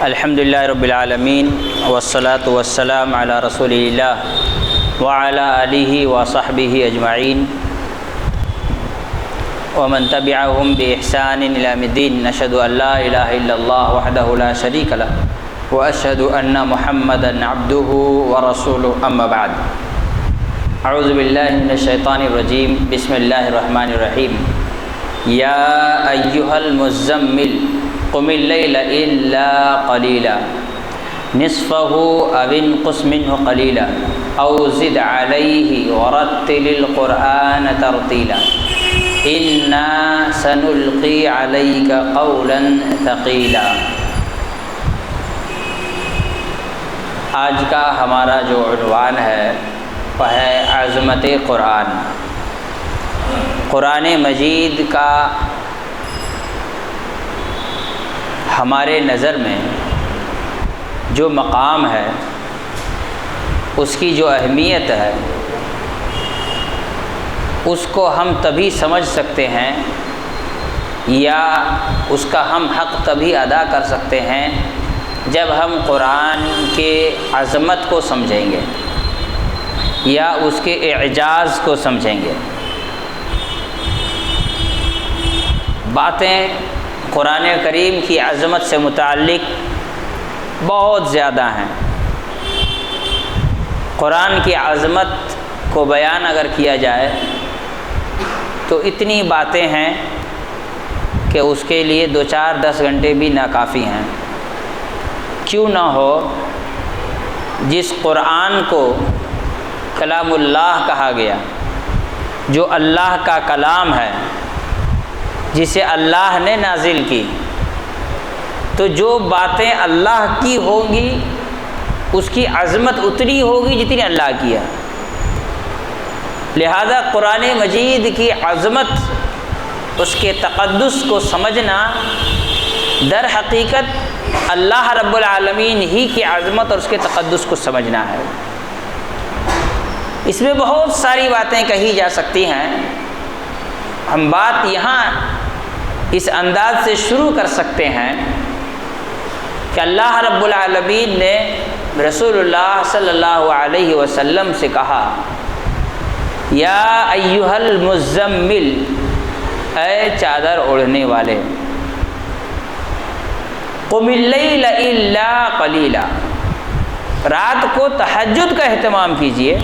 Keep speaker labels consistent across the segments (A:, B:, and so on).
A: الحمدللہ رب العالمین والصلاة والسلام علی رسول اللہ وعلی آلہ وصحبہ اجمعین ومن تبعهم بإحسان إلى يوم الدين نشهد أن لا إله إلا الله وحده لا شريك له وأشهد أن محمدا عبده ورسوله أما بعد أعوذ بالله من الشيطان الرجيم بسم الله الرحمن الرحيم يا أيها المزمل قم الليل إلا قليلا نصفه أو انقص منه قليلا أو زد عليه ورتل القرآن ترتيلا إنا سنلقي عليك قولا ثقيلا۔ آج کا ہمارا جو عنوان ہے وہ ہے عظمت قرآن۔ قرآن مجید کا ہمارے نظر میں جو مقام ہے، اس کی جو اہمیت ہے، اس کو ہم تبھی سمجھ سکتے ہیں یا اس کا ہم حق تبھی ادا کر سکتے ہیں جب ہم قرآن کے عظمت کو سمجھیں گے یا اس کے اعجاز کو سمجھیں گے۔ باتیں قرآن کریم کی عظمت سے متعلق بہت زیادہ ہیں۔ قرآن کی عظمت کو بیان اگر کیا جائے تو اتنی باتیں ہیں کہ اس کے لیے 2-4-10 گھنٹے بھی ناکافی ہیں۔ کیوں نہ ہو، جس قرآن کو کلام اللہ کہا گیا، جو اللہ کا کلام ہے، جسے اللہ نے نازل کی، تو جو باتیں اللہ کی ہوں گی اس کی عظمت اتنی ہوگی جتنی اللہ کی ہے۔ لہذا قرآن مجید کی عظمت، اس کے تقدس کو سمجھنا در حقیقت اللہ رب العالمین ہی کی عظمت اور اس کے تقدس کو سمجھنا ہے۔ اس میں بہت ساری باتیں کہی جا سکتی ہیں۔ ہم بات یہاں اس انداز سے شروع کر سکتے ہیں کہ اللہ رب العالمین نے رسول اللہ صلی اللہ علیہ وسلم سے کہا، یا ایھا المزمل، اے چادر اوڑھنے والے، قم اللیل الا قلیلا، رات کو تہجد کا اہتمام کیجئے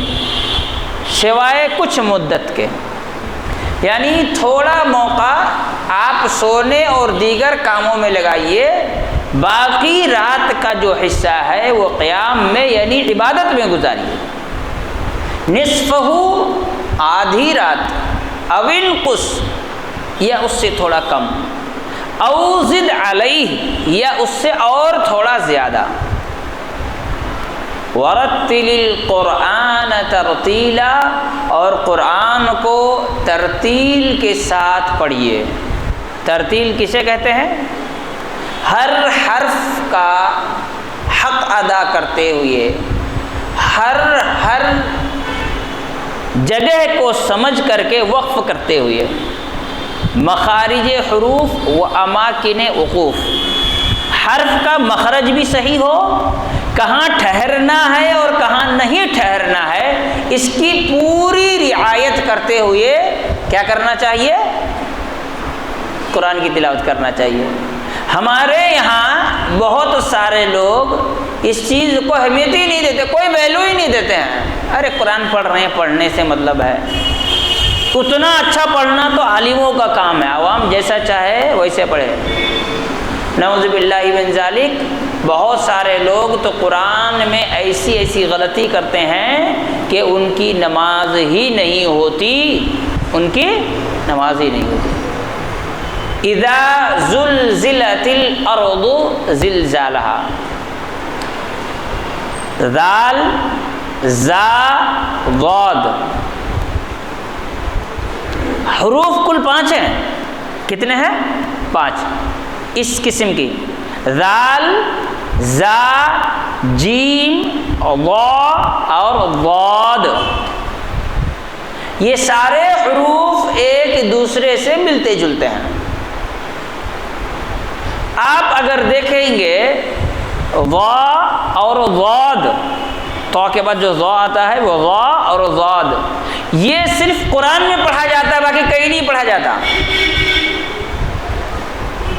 A: سوائے کچھ مدت کے، یعنی تھوڑا موقع آپ سونے اور دیگر کاموں میں لگائیے، باقی رات کا جو حصہ ہے وہ قیام میں یعنی عبادت میں گزاریے۔ نصفہ، آدھی رات، او انقص، یا اس سے تھوڑا کم، او زد علیہ، یا اس سے اور تھوڑا زیادہ، ورتل القرآن ترتیلا، اور قرآن کو ترتیل کے ساتھ پڑھیے۔ ترتیل کسے کہتے ہیں؟ ہر حرف کا حق ادا کرتے ہوئے، ہر جگہ کو سمجھ کر کے وقف کرتے ہوئے، مخارج حروف و اماکن وقوف، حرف کا مخرج بھی صحیح ہو، کہاں ٹھہرنا ہے اور کہاں نہیں ٹھہرنا ہے، اس کی پوری رعایت کرتے ہوئے کیا کرنا چاہیے؟ قرآن کی تلاوت کرنا چاہیے۔ ہمارے یہاں بہت سارے لوگ اس چیز کو اہمیت ہی نہیں دیتے، کوئی ویلو ہی نہیں دیتے ہیں۔ ارے قرآن پڑھ رہے ہیں، پڑھنے سے مطلب ہے، اتنا اچھا پڑھنا تو عالموں کا کام ہے، عوام جیسا چاہے ویسے پڑھے۔ نعوذ باللہ من ذالک، بہت سارے لوگ تو قرآن میں ایسی غلطی کرتے ہیں کہ ان کی نماز ہی نہیں ہوتی، ان کی نماز ہی نہیں ہوتی۔ اذا زلزلت الارض زلزالها، ذال زا ضاد، حروف کل 5 ہیں۔ کتنے ہیں؟ 5۔ اس قسم کی ذال، زا، جیم، ضا اور ضاد، یہ سارے حروف ایک دوسرے سے ملتے جلتے ہیں۔ آپ اگر دیکھیں گے ضا اور ضاد، تو کے بعد جو ضا آتا ہے وہ ضا اور ضاد، یہ صرف قرآن میں پڑھا جاتا ہے، باقی کہیں نہیں پڑھا جاتا۔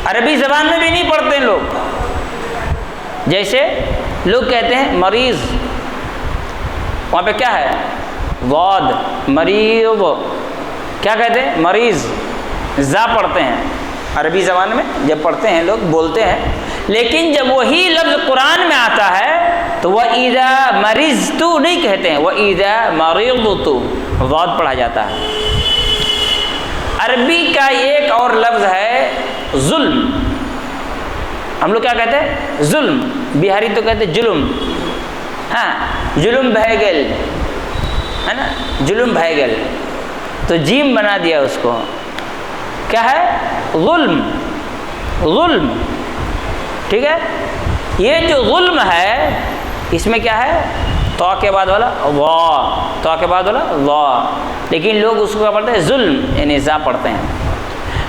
A: عربی زبان میں بھی نہیں پڑھتے ہیں لوگ۔ جیسے لوگ کہتے ہیں مریض، وہاں پہ کیا ہے؟ ضاد، مریض، کیا کہتے ہیں؟ مریض، زا پڑھتے ہیں عربی زبان میں جب پڑھتے ہیں لوگ بولتے ہیں، لیکن جب وہی لفظ قرآن میں آتا ہے تو وَإِذَا مَرِضْتُ نہیں کہتے ہیں، وَإِذَا مَرِضْتُ، ضاد پڑھا جاتا ہے۔ عربی کا ایک اور لفظ ہے ظلم، ہم لوگ کیا کہتے ہیں؟ ظلم، بہاری تو کہتے ہیں جلم، ہاں جلم بھائی گل ہے نا، جلم بھائی گل، تو جیم بنا دیا اس کو، کیا ہے؟ ظلم، ظلم، ٹھیک ہے۔ یہ جو ظلم ہے اس میں کیا ہے؟ تو کے بعد والا وا، تو کے بعد والا وا، لیکن لوگ اس کو کیا پڑھتے ہیں؟ ظلم، یعنی زا پڑھتے ہیں۔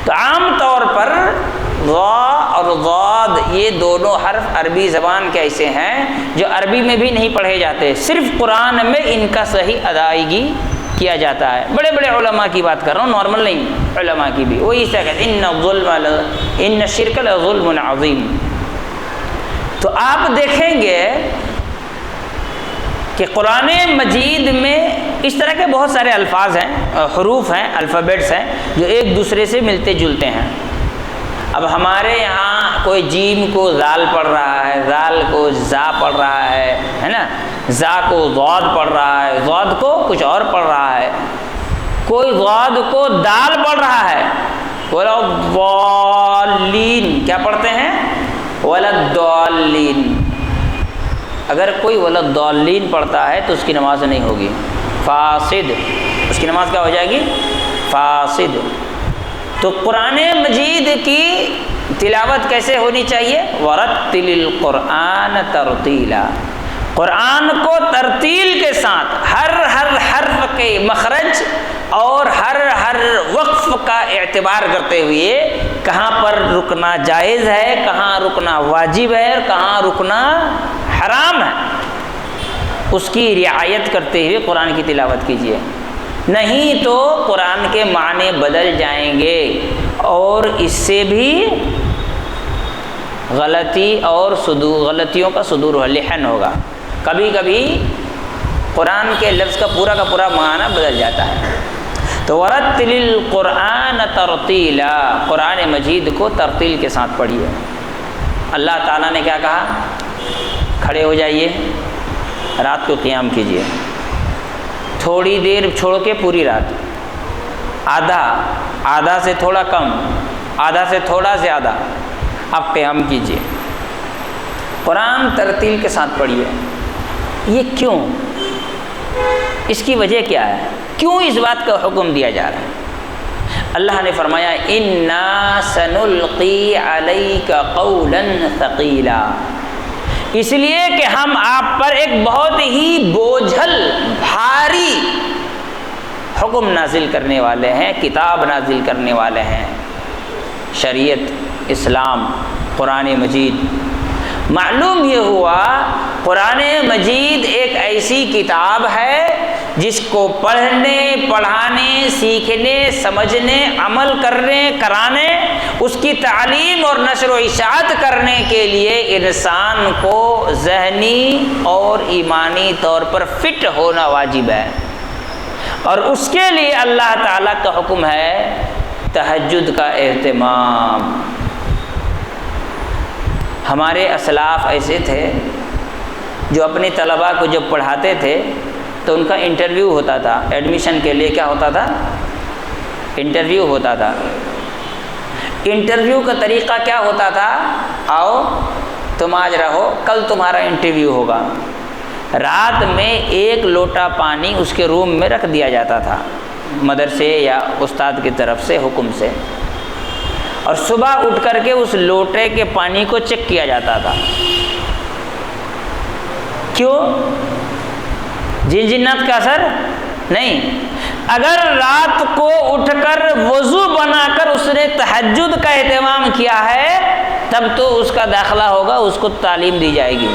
A: تو عام طور پر وا اور ضاد یہ دونوں حرف عربی زبان کے ایسے ہیں جو عربی میں بھی نہیں پڑھے جاتے، صرف قرآن میں ان کا صحیح ادائیگی کیا جاتا ہے۔ بڑے بڑے علماء کی بات کر رہا ہوں، نارمل نہیں، علماء کی بھی وہی سے کہتے ہیں ان الشرک لظلم عظیم۔ تو آپ دیکھیں گے کہ قرآن مجید میں اس طرح کے بہت سارے الفاظ ہیں، حروف ہیں، الفابیٹس ہیں جو ایک دوسرے سے ملتے جلتے ہیں۔ اب ہمارے یہاں کوئی جیم کو زال پڑھ رہا ہے، زال کو زا پڑھ رہا ہے نا، زا کو ضاد پڑھ رہا ہے، ضاد کو کچھ اور پڑھ رہا ہے، کوئی ضاد کو دال پڑھ رہا ہے، ولا الضالین، کیا پڑھتے ہیں؟ ولا الضالین۔ اگر کوئی ولا الضالین پڑھتا ہے تو اس کی نماز نہیں ہوگی، فاسد، اس کی نماز کیا ہو جائے گی؟ فاسد۔ تو قرآن مجید کی تلاوت کیسے ہونی چاہیے؟ وَرَتِّلِ الْقُرْآنَ تَرْتِيلًا، قرآن کو ترتیل کے ساتھ ہر حرف کے مخرج اور ہر وقف کا اعتبار کرتے ہوئے کہاں پر رکنا جائز ہے، کہاں رکنا واجب ہے اور کہاں رکنا حرام ہے، اس کی رعایت کرتے ہوئے قرآن کی تلاوت کیجیے، نہیں تو قرآن کے معنی بدل جائیں گے اور اس سے بھی غلطی اور غلطیوں کا صدور و لحن ہوگا۔ کبھی کبھی قرآن کے لفظ کا پورا معنی بدل جاتا ہے۔ تو وَرَتِّلِ الْقُرْآنَ تَرْتِيلًا، قرآن مجید کو ترتیل کے ساتھ پڑھیے۔ اللہ تعالیٰ نے کیا کہا؟ کھڑے ہو جائیے، رات کو قیام کیجیے، تھوڑی دیر چھوڑ کے پوری رات، آدھا سے تھوڑا کم، آدھا سے تھوڑا زیادہ آپ قیام کیجیے، قرآن ترتیل کے ساتھ پڑھیے۔ یہ کیوں؟ اس کی وجہ کیا ہے؟ کیوں اس بات کا حکم دیا جا رہا ہے؟ اللہ نے فرمایا اِنَّا سَنُلْقِي عَلَيْكَ قَوْلًا ثَقِيلًا، اس لیے کہ ہم آپ پر ایک بہت ہی بوجھل بھاری حکم نازل کرنے والے ہیں، کتاب نازل کرنے والے ہیں، شریعت، اسلام، قرآن مجید۔ معلوم یہ ہوا قرآن مجید ایک ایسی کتاب ہے جس کو پڑھنے، پڑھانے، سیکھنے، سمجھنے، عمل کرنے، کرانے، اس کی تعلیم اور نشر و اشاعت کرنے کے لیے انسان کو ذہنی اور ایمانی طور پر فٹ ہونا واجب ہے، اور اس کے لیے اللہ تعالیٰ کا حکم ہے تہجد کا اہتمام۔ ہمارے اسلاف ایسے تھے جو اپنے طلباء کو جب پڑھاتے تھے تو ان کا انٹرویو ہوتا تھا، ایڈمیشن کے لیے کیا ہوتا تھا؟ انٹرویو ہوتا تھا۔ انٹرویو کا طریقہ کیا ہوتا تھا؟ آؤ تم آج رہو، کل تمہارا انٹرویو ہوگا۔ رات میں 1 لوٹا پانی اس کے روم میں رکھ دیا جاتا تھا مدرسے یا استاد کی طرف سے حکم سے، اور صبح اٹھ کر کے اس لوٹے کے پانی کو چیک کیا جاتا تھا۔ کیوں؟ جنات کا اثر نہیں۔ اگر رات کو اٹھ کر وضو بنا کر اس نے تہجد کا اہتمام کیا ہے تب تو اس کا داخلہ ہوگا، اس کو تعلیم دی جائے گی.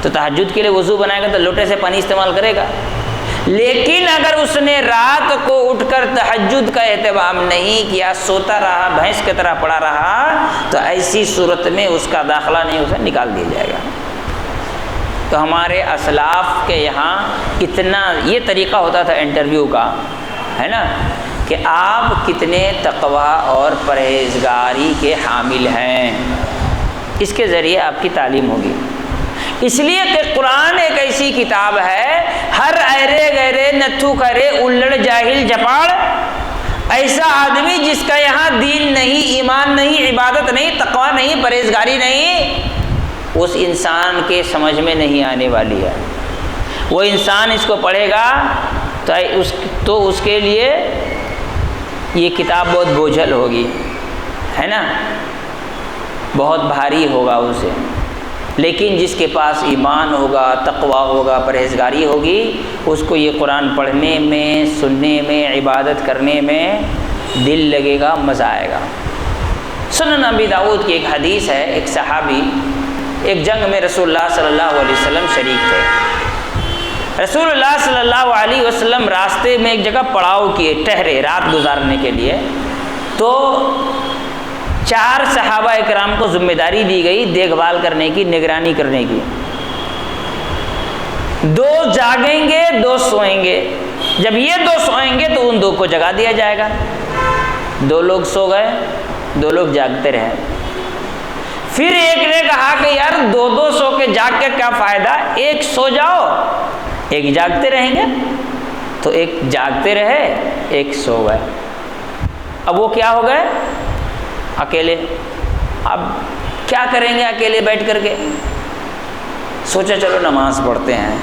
A: تو تہجد کے لیے وضو بنائے گا تو لوٹے سے پانی استعمال کرے گا. لیکن اگر اس نے رات کو اٹھ کر تہجد کا اہتمام نہیں کیا، سوتا رہا، بھینس کی طرح پڑا رہا، تو ایسی صورت میں اس کا داخلہ نہیں، اسے نکال دیا جائے گا. تو ہمارے اسلاف کے یہاں اتنا یہ طریقہ ہوتا تھا انٹرویو کا، ہے نا، کہ آپ کتنے تقوی اور پرہیزگاری کے حامل ہیں، اس کے ذریعے آپ کی تعلیم ہوگی. اس لیے کہ قرآن ایک ایسی کتاب ہے، ہر ایرے گہرے نتھو کرے الڑ جاہل جپاڑ ایسا آدمی جس کا یہاں دین نہیں، ایمان نہیں، عبادت نہیں، تقوی نہیں، پرہیزگاری نہیں، اس انسان کے سمجھ میں نہیں آنے والی ہے. وہ انسان اس کو پڑھے گا تو اس کے لیے یہ کتاب بہت بوجھل ہوگی، ہے نا، بہت بھاری ہوگا اسے. لیکن جس کے پاس ایمان ہوگا، تقوی ہوگا، پرہیزگاری ہوگی، اس کو یہ قرآن پڑھنے میں، سننے میں، عبادت کرنے میں دل لگے گا، مزہ آئے گا. سنن ابی داؤد کی ایک حدیث ہے، ایک صحابی ایک جنگ میں رسول اللہ صلی اللہ علیہ وسلم شریک تھے. رسول اللہ صلی اللہ علیہ وسلم راستے میں ایک جگہ پڑاؤ کیے، ٹھہرے رات گزارنے کے لیے. تو 4 صحابہ اکرام کو ذمہ داری دی گئی دیکھ بھال کرنے کی، نگرانی کرنے کی. 2 جاگیں گے، 2 سوئیں گے. جب یہ 2 سوئیں گے تو ان 2 کو جگا دیا جائے گا. 2 لوگ سو گئے، 2 لوگ جاگتے رہے. پھر ایک نے کہا کہ یار 2 سو کے جاگ کے کیا فائدہ، ایک سو جاؤ، ایک جاگتے رہیں گے. تو ایک جاگتے رہے، ایک سو گئے. اب وہ کیا ہو گئے؟ اکیلے. اب کیا کریں گے اکیلے بیٹھ کر کے؟ سوچا چلو نماز پڑھتے ہیں.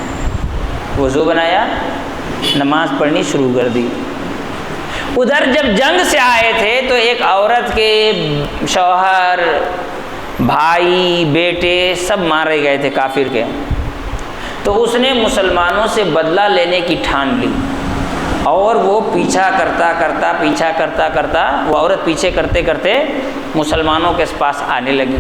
A: وضو بنایا، نماز پڑھنی شروع کر دی. ادھر جب جنگ سے آئے تھے تو ایک عورت کے شوہر، بھائی، بیٹے سب مارے گئے تھے کافر کے. تو اس نے مسلمانوں سے بدلہ لینے کی ٹھان لی اور وہ پیچھا کرتا وہ عورت پیچھے کرتے کرتے مسلمانوں کے پاس آنے لگی.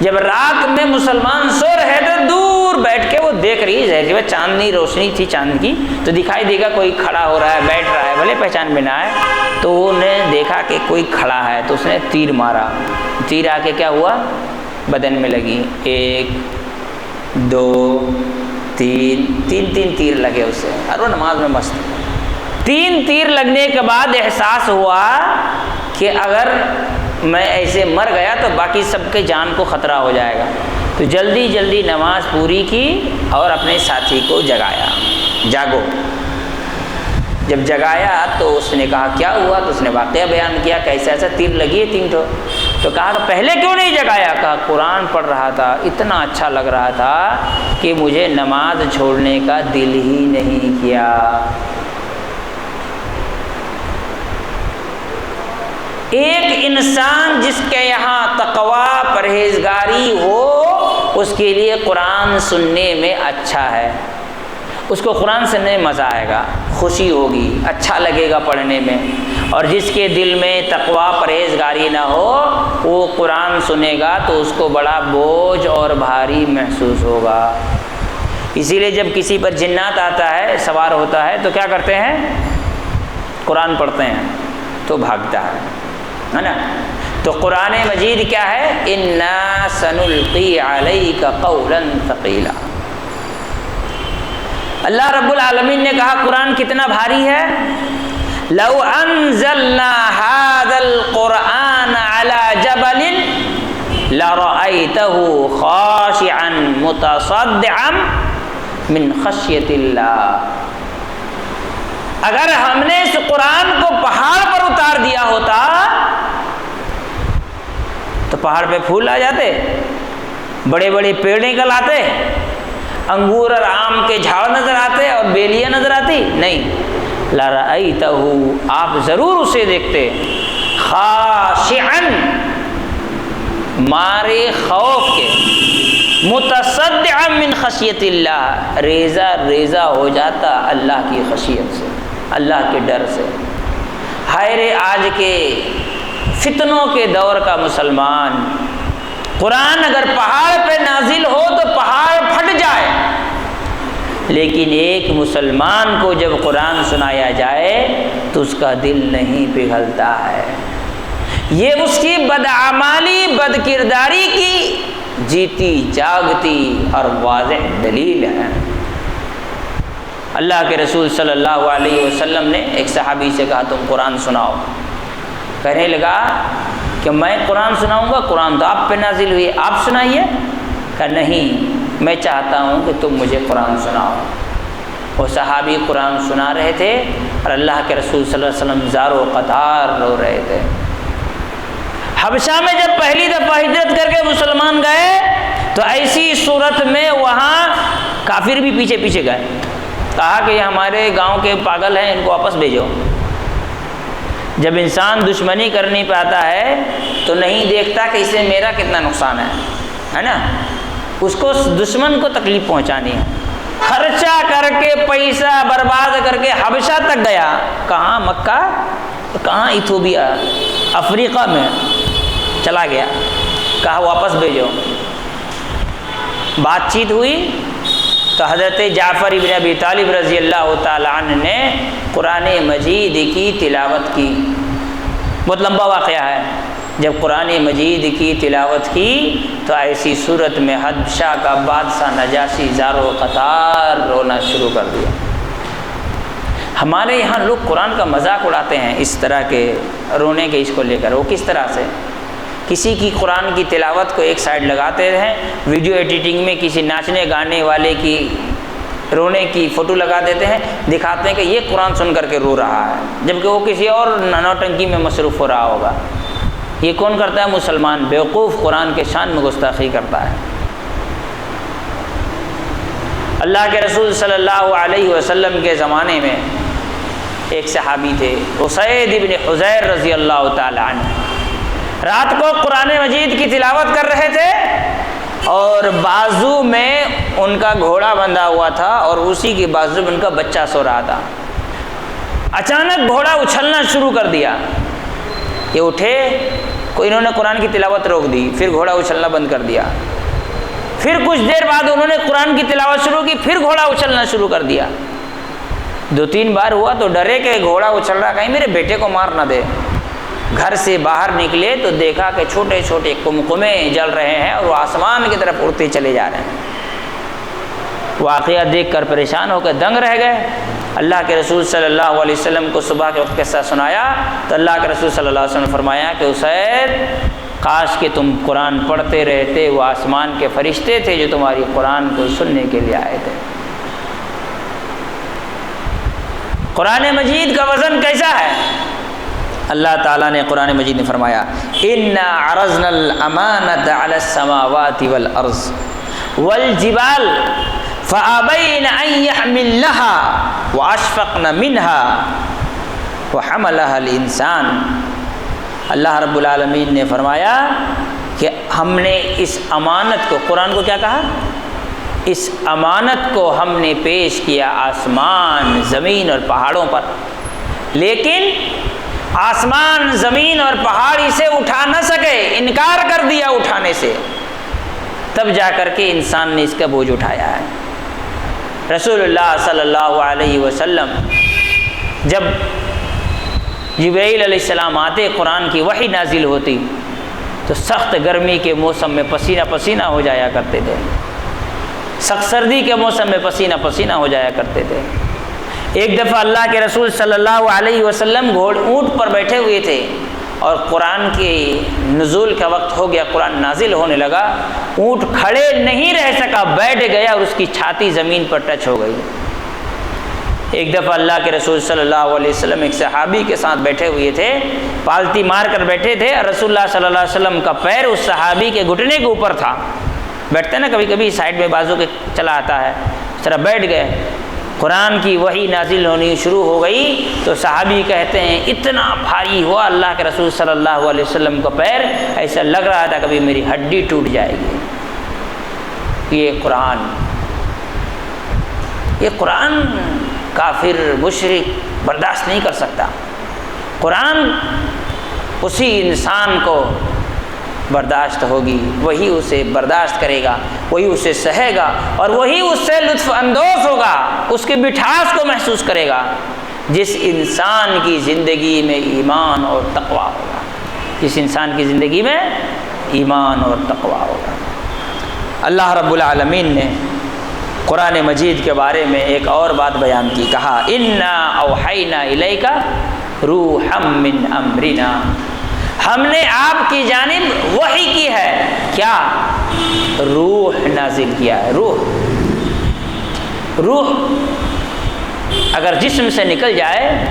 A: جب رات میں مسلمان سو رہے تھے، دور بیٹھ کے وہ دیکھ رہی ہے، چاندنی روشنی تھی چاند کی، تو دکھائی دے گا کوئی کھڑا ہو رہا ہے، بیٹھ رہا ہے، بھلے پہچان میں نہ آئے. تو انہوں نے دیکھا کہ کوئی کھڑا ہے تو اس نے تیر مارا. تیر آ کے کیا ہوا؟ بدن میں لگی. 1 2 3 تیر لگے اسے، اور وہ نماز میں مست. 3 تیر لگنے کے بعد احساس ہوا کہ اگر میں ایسے مر گیا تو باقی سب کے جان کو خطرہ ہو جائے گا. تو جلدی نماز پوری کی اور اپنے ساتھی کو جگایا، جاگو. جب جگایا تو اس نے کہا کیا ہوا؟ تو اس نے واقعہ بیان کیا کہ ایسا تیر لگی ہے 3 ٹھو. تو کہا کہ پہلے کیوں نہیں جگایا؟ کہا قرآن پڑھ رہا تھا، اتنا اچھا لگ رہا تھا کہ مجھے نماز چھوڑنے کا دل ہی نہیں کیا. ایک انسان جس کے یہاں تقوی، پرہیزگاری ہو، اس کے لیے قرآن سننے میں اچھا ہے. اس کو قرآن سننے میں مزہ آئے گا، خوشی ہوگی، اچھا لگے گا پڑھنے میں. اور جس کے دل میں تقوی، پرہیزگاری نہ ہو، وہ قرآن سنے گا تو اس کو بڑا بوجھ اور بھاری محسوس ہوگا. اسی لیے جب کسی پر جنات آتا ہے، سوار ہوتا ہے، تو کیا کرتے ہیں؟ قرآن پڑھتے ہیں تو بھاگتا ہے نا. تو قرآن مجید کیا ہے؟ اِنَّا سَنُلْقِي عَلَيْكَ قَوْلًا ثَقِيلًا. اللہ رب العالمین نے کہا قرآن کتنا بھاری ہے. لَوْ أَنزَلْنَا هَذَا الْقُرْآنَ عَلَى جَبَلٍ لَرَأَيْتَهُ خَاشِعًا مُتَصَدِّعًا مِنْ خَشْيَةِ اللَّهِ. اگر ہم نے اس قرآن کو پہاڑ پر اتار دیا ہوتا تو پہاڑ پہ پھول آ جاتے، بڑے بڑے پیڑ نکل آتے، انگور اور آم کے جھاڑ نظر آتے اور بیلیاں نظر آتی. نہیں، لَرَأَيْتَهُ، آپ ضرور اسے دیکھتے، خاشعاً، مارے خوف کے، متصدعاً من خشیت اللہ، ریزہ ہو جاتا اللہ کی خشیت سے، اللہ کے ڈر سے. ہائے رے آج کے فتنوں کے دور کا مسلمان، قرآن اگر پہاڑ پہ نازل ہو تو پہاڑ پھٹ جائے، لیکن ایک مسلمان کو جب قرآن سنایا جائے تو اس کا دل نہیں پگھلتا ہے۔ یہ اس کی بدعمالی، بد کرداری کی جیتی جاگتی اور واضح دلیل ہے۔ اللہ کے رسول صلی اللہ علیہ وسلم نے ایک صحابی سے کہا تم قرآن سناؤ، کہنے لگا کہ میں قرآن سناؤں گا، قرآن تو آپ پہ نازل ہوئی، آپ سنائیے۔ کہا نہیں، میں چاہتا ہوں کہ تم مجھے قرآن سناؤ۔ وہ صحابی قرآن سنا رہے تھے اور اللہ کے رسول صلی اللہ علیہ وسلم زار و قطار رو رہے تھے۔ حبشہ میں جب پہلی دفعہ ہجرت کر کے مسلمان گئے تو ایسی صورت میں وہاں کافر بھی پیچھے پیچھے گئے، کہا کہ یہ ہمارے گاؤں کے پاگل ہیں، ان کو واپس بھیجو۔ جب انسان دشمنی کرنے پہ آتا ہے تو نہیں دیکھتا کہ اس سے میرا کتنا نقصان ہے نا، اس کو دشمن کو تکلیف پہنچانی ہے۔ خرچہ کر کے، پیسہ برباد کر کے حبشہ تک گیا، کہاں مکہ، کہاں ایتھوپیا، افریقہ میں چلا گیا، کہا واپس بھیجو۔ بات چیت ہوئی تو حضرت جعفر ابن ابی طالب رضی اللہ تعالیٰ عنہ نے قرآن مجید کی تلاوت کی۔ بہت لمبا واقعہ ہے۔ جب قرآن مجید کی تلاوت کی تو ایسی صورت میں حبشہ کا بادشاہ نجاشی زار و قطار رونا شروع کر دیا۔ ہمارے یہاں لوگ قرآن کا مذاق اڑاتے ہیں اس طرح کے رونے کے، اس کو لے کر۔ وہ کس طرح سے؟ کسی کی قرآن کی تلاوت کو ایک سائڈ لگاتے ہیں، ویڈیو ایڈیٹنگ میں کسی ناچنے گانے والے کی رونے کی فوٹو لگا دیتے ہیں، دکھاتے ہیں کہ یہ قرآن سن کر کے رو رہا ہے، جبکہ وہ کسی اور نوٹنکی میں مصروف ہو رہا ہوگا۔ یہ کون کرتا ہے؟ مسلمان بیوقوف قرآن کے شان میں گستاخی کرتا ہے۔ اللہ کے رسول صلی اللہ علیہ وسلم کے زمانے میں ایک صحابی تھے، اسید ابن حضیر رضی اللہ تعالی عنہ، رات کو قرآن مجید کی تلاوت کر رہے تھے اور بازو میں ان کا گھوڑا بندھا ہوا تھا اور اسی کے بازو میں ان کا بچہ سو رہا تھا۔ اچانک گھوڑا اچھلنا شروع کر دیا، یہ اٹھے، انہوں نے قرآن کی تلاوت روک دی، پھر گھوڑا اچھلنا بند کر دیا۔ پھر کچھ دیر بعد انہوں نے قرآن کی تلاوت شروع کی، پھر گھوڑا اچھلنا شروع کر دیا۔ 2-3 بار ہوا تو ڈرے کہ گھوڑا اچھل رہا، کہیں میرے بیٹے کو مار نہ دے۔ گھر سے باہر نکلے تو دیکھا کہ چھوٹے چھوٹے قمقمے جل رہے ہیں اور وہ آسمان کی طرف اڑتے چلے جا رہے ہیں۔ واقعہ دیکھ کر پریشان ہو کر دنگ رہ گئے۔ اللہ کے رسول صلی اللہ علیہ وسلم کو صبح کے وقت قصہ سنایا تو اللہ کے رسول صلی اللہ علیہ وسلم نے فرمایا کہ اسید، کاش کہ تم قرآن پڑھتے رہتے، وہ آسمان کے فرشتے تھے جو تمہاری قرآن کو سننے کے لیے آئے تھے۔ قرآن مجید کا وزن کیسا ہے؟ اللہ تعالیٰ نے قرآن مجید میں فرمایا اِنَّا عَرَضْنَا الْأَمَانَةَ عَلَى السَّمَاوَاتِ وَالْأَرْضِ وَالْجِبَالِ فَأَبَيْنَ أَن يَحْمِلْنَهَا وَأَشْفَقْنَ مِنْهَا وَحَمَلَهَا الْإِنسَانُ۔ اللہ رب العالمین نے فرمایا کہ ہم نے اس امانت کو، قرآن کو کیا کہا؟ اس امانت کو ہم نے پیش کیا آسمان، زمین اور پہاڑوں پر، لیکن آسمان، زمین اور پہاڑ اسے اٹھا نہ سکے، انکار کر دیا اٹھانے سے، تب جا کر کے انسان نے اس کا بوجھ اٹھایا ہے۔ رسول اللہ صلی اللہ علیہ وسلم جب جبرائیل علیہ السلام آتے، قرآن کی وحی نازل ہوتی تو سخت گرمی کے موسم میں پسینہ پسینہ ہو جایا کرتے تھے، سخت سردی کے موسم میں پسینہ پسینہ ہو جایا کرتے تھے۔ ایک دفعہ اللہ کے رسول صلی اللہ علیہ وسلم اونٹ پر بیٹھے ہوئے تھے اور قرآن کی نزول کا وقت ہو گیا، قرآن نازل ہونے لگا، اونٹ کھڑے نہیں رہ سکا، بیٹھ گیا اور اس کی چھاتی زمین پر ٹچ ہو گئی۔ ایک دفعہ اللہ کے رسول صلی اللہ علیہ وسلم ایک صحابی کے ساتھ بیٹھے ہوئے تھے، پالتی مار کر بیٹھے تھے، اور رسول اللہ صلی اللہ علیہ وسلم کا پیر اس صحابی کے گھٹنے کے اوپر تھا۔ بیٹھتے ہیں نا کبھی کبھی سائڈ میں بازو کے چلا آتا ہے، اس طرح بیٹھ گئے۔ قرآن کی وحی نازل ہونی شروع ہو گئی تو صحابی کہتے ہیں اتنا بھاری ہوا اللہ کے رسول صلی اللہ علیہ وسلم کا پیر، ایسا لگ رہا تھا کبھی میری ہڈی ٹوٹ جائے گی۔ یہ قرآن کافر مشرک برداشت نہیں کر سکتا۔ قرآن اسی انسان کو برداشت ہوگی، وہی اسے برداشت کرے گا، وہی اسے سہے گا، اور وہی اس سے لطف اندوز ہوگا، اس کی مٹھاس کو محسوس کرے گا، جس انسان کی زندگی میں ایمان اور تقویٰ ہوگا، جس انسان کی زندگی میں ایمان اور تقویٰ ہوگا۔ اللہ رب العالمین نے قرآن مجید کے بارے میں ایک اور بات بیان کی، کہا اِنَّا أَوْحَيْنَا إِلَيْكَ رُوحًا مِّنْ أَمْرِنَا، ہم نے آپ کی جانب وحی کی ہے، کیا؟ روح نازل کیا ہے۔ روح اگر جسم سے نکل جائے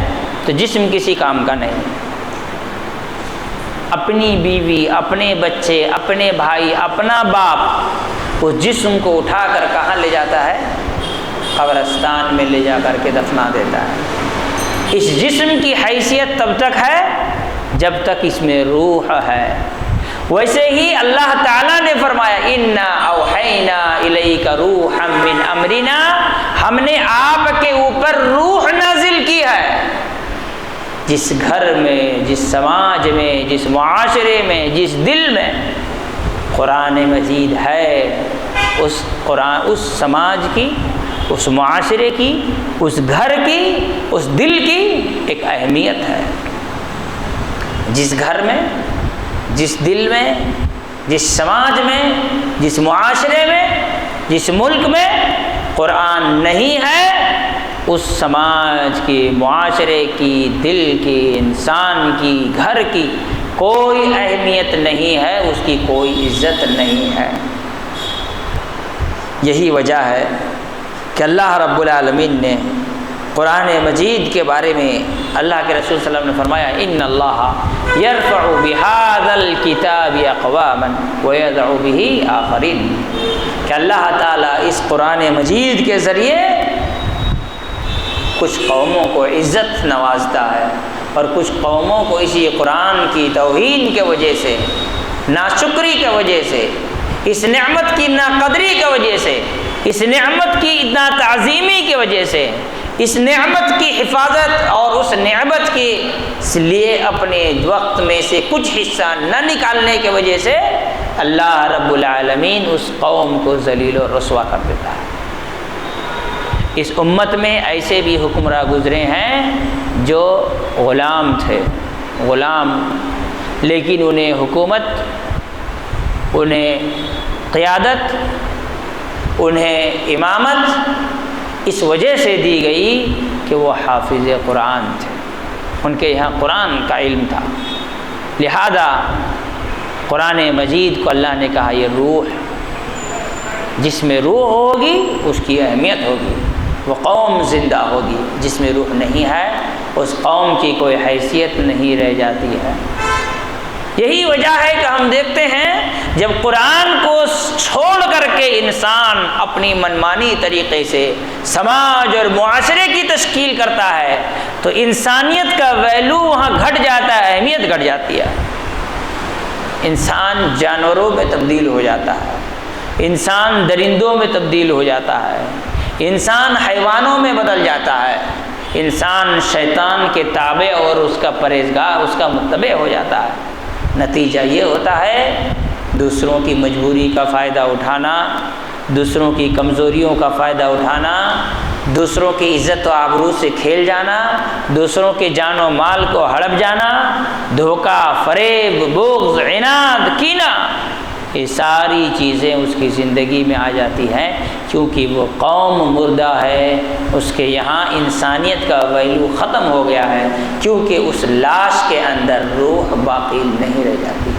A: تو جسم کسی کام کا نہیں۔ اپنی بیوی، اپنے بچے، اپنے بھائی، اپنا باپ اس جسم کو اٹھا کر کہاں لے جاتا ہے؟ قبرستان میں لے جا کر کے دفنا دیتا ہے۔ اس جسم کی حیثیت تب تک ہے جب تک اس میں روح ہے۔ ویسے ہی اللہ تعالیٰ نے فرمایا اِنَّا أَوْحَيْنَا إِلَيْكَ رُوحًا مِّنْ أَمْرِنَا، ہم نے آپ کے اوپر روح نازل کی ہے۔ جس گھر میں، جس سماج میں، جس معاشرے میں، جس دل میں قرآن مجید ہے، اس سماج کی، اس معاشرے کی، اس گھر کی، اس دل کی ایک اہمیت ہے۔ جس گھر میں، جس دل میں، جس سماج میں، جس معاشرے میں، جس ملک میں قرآن نہیں ہے، اس سماج کی، معاشرے کی، دل کی، انسان کی، گھر کی کوئی اہمیت نہیں ہے، اس کی کوئی عزت نہیں ہے۔ یہی وجہ ہے کہ اللہ رب العالمین نے قرآن مجید کے بارے میں اللہ کے رسول صلی اللہ علیہ وسلم نے فرمایا ان اللہ یرفع بہذا الکتاب اقواما ویضع بہ آخرین، کہ اللہ تعالیٰ اس قرآن مجید کے ذریعے کچھ قوموں کو عزت نوازتا ہے اور کچھ قوموں کو اسی قرآن کی توہین کے وجہ سے، ناشکری کی وجہ سے، اس نعمت کی ناقدری کی وجہ سے، اس نعمت کی ناتعظیمی کی وجہ سے، اس نعمت کی حفاظت اور اس نعمت کے لیے اپنے وقت میں سے کچھ حصہ نہ نکالنے کی وجہ سے اللہ رب العالمین اس قوم کو ذلیل و رسوا کر دیتا ہے۔ اس امت میں ایسے بھی حکمراں گزرے ہیں جو غلام تھے، غلام، لیکن انہیں حکومت، انہیں قیادت، انہیں امامت اس وجہ سے دی گئی کہ وہ حافظ قرآن تھے، ان کے یہاں قرآن کا علم تھا، لہذا قرآن مجید کو اللہ نے کہا یہ روح، جس میں روح ہوگی اس کی اہمیت ہوگی، وہ قوم زندہ ہوگی، جس میں روح نہیں ہے اس قوم کی کوئی حیثیت نہیں رہ جاتی ہے۔ یہی وجہ ہے کہ ہم دیکھتے ہیں جب قرآن کو چھوڑ کر کے انسان اپنی منمانی طریقے سے سماج اور معاشرے کی تشکیل کرتا ہے تو انسانیت کا ویلو وہاں گھٹ جاتا ہے، اہمیت گھٹ جاتی ہے، انسان جانوروں میں تبدیل ہو جاتا ہے، انسان درندوں میں تبدیل ہو جاتا ہے، انسان حیوانوں میں بدل جاتا ہے، انسان شیطان کے تابع اور اس کا پرہیزگار، اس کا متبع ہو جاتا ہے۔ نتیجہ یہ ہوتا ہے دوسروں کی مجبوری کا فائدہ اٹھانا، دوسروں کی کمزوریوں کا فائدہ اٹھانا، دوسروں کی عزت و آبرو سے کھیل جانا، دوسروں کے جان و مال کو ہڑپ جانا، دھوکہ، فریب، بغض، عناد، کینہ، یہ ساری چیزیں اس کی زندگی میں آ جاتی ہیں، کیونکہ وہ قوم مردہ ہے، اس کے یہاں انسانیت کا ویلو ختم ہو گیا ہے، کیونکہ اس لاش کے اندر روح باقی نہیں رہ جاتی۔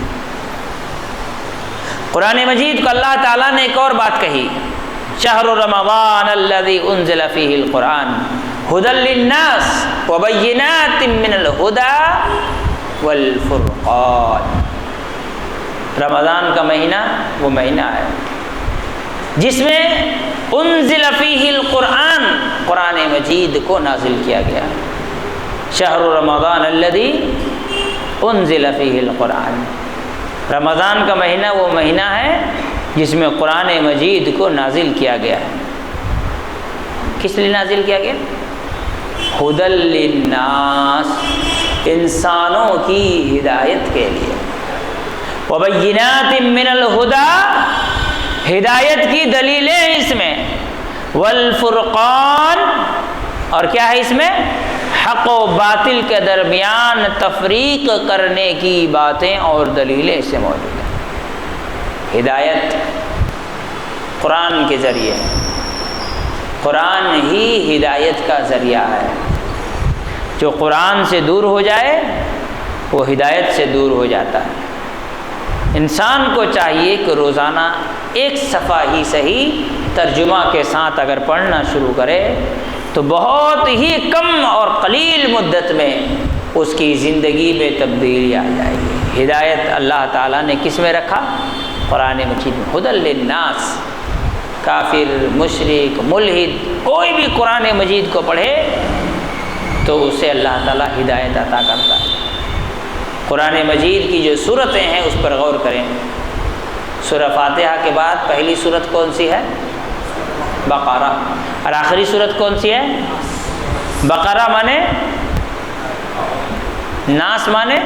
A: قرآن مجید کو اللہ تعالیٰ نے ایک اور بات کہی، شہر رمضان الذی انزل فیہ القرآن ھدی للناس وبینات من الھدی والفرقان۔ رمضان کا مہینہ وہ مہینہ ہے جس میں انزل فیہ القرآن، قرآن مجید کو نازل کیا گیا۔ شہر رمضان الذی انزل فیہ القرآن، رمضان کا مہینہ وہ مہینہ ہے جس میں قرآن مجید کو نازل کیا گیا ہے۔ کس لیے نازل کیا گیا؟ ھدی للناس، انسانوں کی ہدایت کے لیے، وبینات من الہدی، ہدایت کی دلیلیں ہیں اس میں، والفرقان، اور کیا ہے اس میں؟ حق و باطل کے درمیان تفریق کرنے کی باتیں اور دلیلیں اس سے موجود ہیں۔ ہدایت قرآن کے ذریعے، قرآن ہی ہدایت کا ذریعہ ہے۔ جو قرآن سے دور ہو جائے وہ ہدایت سے دور ہو جاتا ہے۔ انسان کو چاہیے کہ روزانہ ایک صفحہ ہی صحیح ترجمہ کے ساتھ اگر پڑھنا شروع کرے تو بہت ہی کم اور قلیل مدت میں اس کی زندگی میں تبدیلی آ جائے گی۔ ہدایت اللہ تعالیٰ نے کس میں رکھا؟ قرآن مجید میں۔ ھدی للناس، کافر، مشرک، ملحد کوئی بھی قرآن مجید کو پڑھے تو اسے اللہ تعالیٰ ہدایت عطا کرتا ہے۔ قرآن مجید کی جو صورتیں ہیں اس پر غور کریں۔ سورہ فاتحہ کے بعد پہلی صورت کون سی ہے؟ بقرہ، اور آخری صورت کون سی ہے؟ بقرہ مانے ناس مانے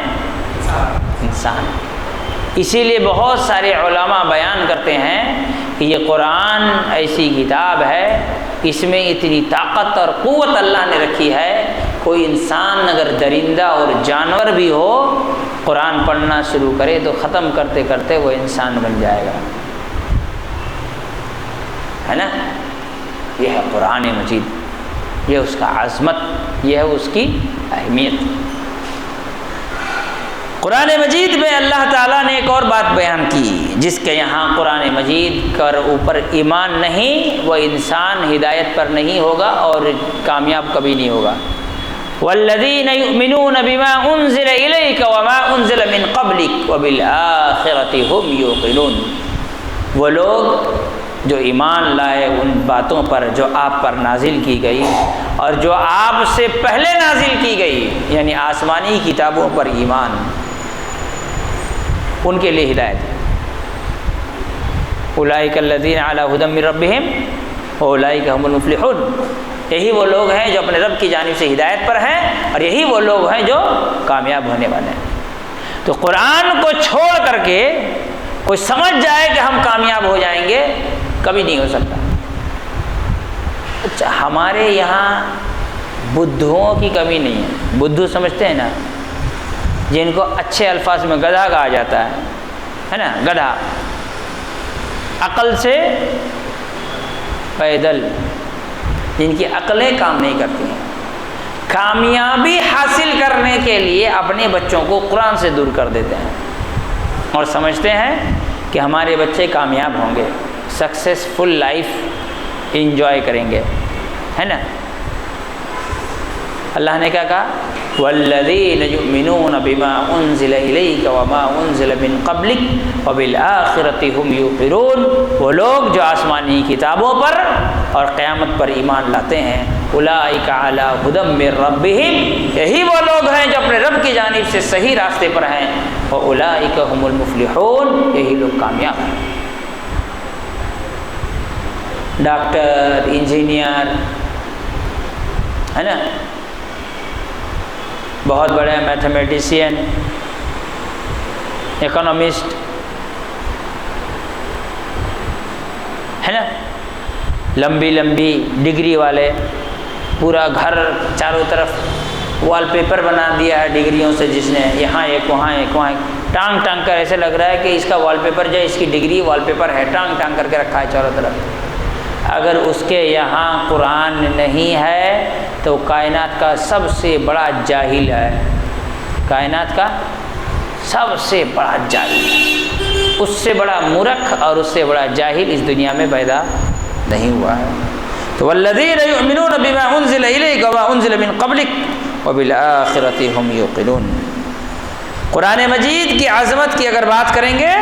A: انسان۔ اسی لیے بہت سارے علماء بیان کرتے ہیں کہ یہ قرآن ایسی کتاب ہے، اس میں اتنی طاقت اور قوت اللہ نے رکھی ہے، کوئی انسان اگر درندہ اور جانور بھی ہو قرآن پڑھنا شروع کرے تو ختم کرتے کرتے وہ انسان بن جائے گا، ہے نا؟ یہ ہے قرآن مجید، یہ اس کا عظمت، یہ ہے اس کی اہمیت۔ قرآن مجید میں اللہ تعالیٰ نے ایک اور بات بیان کی، جس کے یہاں قرآن مجید کر اوپر ایمان نہیں، وہ انسان ہدایت پر نہیں ہوگا اور کامیاب کبھی نہیں ہوگا۔ والذین یؤمنون بما انزل الیک وما انزل من قبلک وبالآخرۃ ھم یوقنون، وہ لوگ جو ایمان لائے ان باتوں پر جو آپ پر نازل کی گئی اور جو آپ سے پہلے نازل کی گئی، یعنی آسمانی کتابوں پر ایمان، ان کے لیے ہدایت ہے۔ اولئک الذین علی ھدی من ربہم واولئک ھم المفلحون، یہی وہ لوگ ہیں جو اپنے رب کی جانب سے ہدایت پر ہیں اور یہی وہ لوگ ہیں جو کامیاب ہونے والے ہیں۔ تو قرآن کو چھوڑ کر کے کوئی سمجھ جائے کہ ہم کامیاب ہو جائیں گے، کبھی نہیں ہو سکتا۔ اچھا، ہمارے یہاں بدھوؤں کی کمی نہیں ہے۔ بدھو سمجھتے ہیں نا، جن کو اچھے الفاظ میں گدھا کہا جاتا ہے نا، گدھا، عقل سے پیدل، جن کی عقلیں کام نہیں کرتی ہیں، کامیابی حاصل کرنے کے لیے اپنے بچوں کو قرآن سے دور کر دیتے ہیں اور سمجھتے ہیں کہ ہمارے بچے کامیاب ہوں گے، سکسیسفل لائف انجوائے کریں گے، ہے نا؟ اللہ نے کیا کہا؟ والذین یؤمنون بما انزل الیک وما انزل من قبلک وبالآخرۃ ھم یوقنون، وہ لوگ جو آسمانی کتابوں پر اور قیامت پر ایمان لاتے ہیں، اولئک علی ھدی من ربہم، یہی وہ لوگ ہیں جو اپنے رب کی جانب سے صحیح راستے پر ہیں، واولئک ھم المفلحون، یہی لوگ کامیاب ہیں۔ ڈاکٹر، انجینئر، ہے نا، بہت بڑے میتھمیٹیشین، اکنامسٹ، ہے نا، لمبی لمبی ڈگری والے، پورا گھر چاروں طرف وال پیپر بنا دیا ہے ڈگریوں سے، جس نے یہاں ایک وہاں ایک وہاں ایک، ٹانگ ٹانگ کر ایسے لگ رہا ہے کہ اس کا وال پیپر جو ہے اس کی ڈگری وال پیپر ہے، ٹانگ ٹانگ کر کے رکھا ہے چاروں طرف۔ اگر اس کے یہاں قرآن نہیں ہے تو کائنات کا سب سے بڑا جاہل ہے، کائنات کا سب سے بڑا جاہل، اس سے بڑا مورخ اور اس سے بڑا جاہل اس دنیا میں پیدا نہیں ہوا ہے۔ تو والذین یؤمنون بما انزل الیک وما انزل من قبلک وبالآخرۃ ھم یوقنون۔ قرآن مجید کی عظمت کی اگر بات کریں گے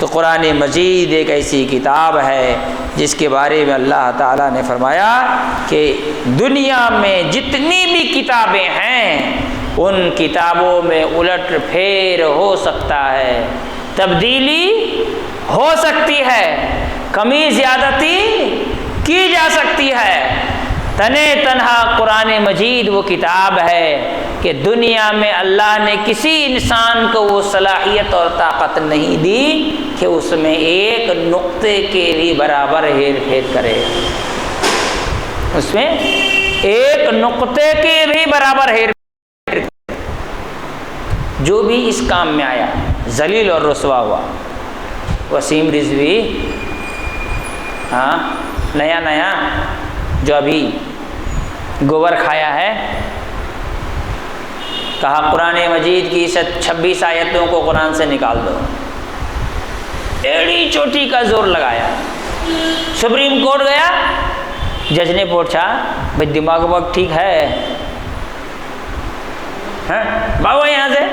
A: تو قرآن مجید ایک ایسی کتاب ہے جس کے بارے میں اللہ تعالیٰ نے فرمایا کہ دنیا میں جتنی بھی کتابیں ہیں ان کتابوں میں الٹ پھیر ہو سکتا ہے، تبدیلی ہو سکتی ہے، کمی زیادتی کی جا سکتی ہے، تنے تنہا قرآن مجید وہ کتاب ہے کہ دنیا میں اللہ نے کسی انسان کو وہ صلاحیت اور طاقت نہیں دی کہ اس میں ایک نقطے کے بھی برابر ہیر پھیر کرے، اس میں ایک نقطے کے بھی برابر ہیر پھیر کرے۔ جو بھی اس کام میں آیا ذلیل اور رسوا ہوا۔ وسیم رضوی نیا جو ابھی گوبر کھایا ہے، کہا قرآن مجید کی 26 آیتوں کو قرآن سے نکال دو، ایڑی چوٹی کا زور لگایا، سپریم کورٹ گیا، جج نے پوچھا بھائی دماغ وقت ٹھیک ہے؟ بابا یہاں سے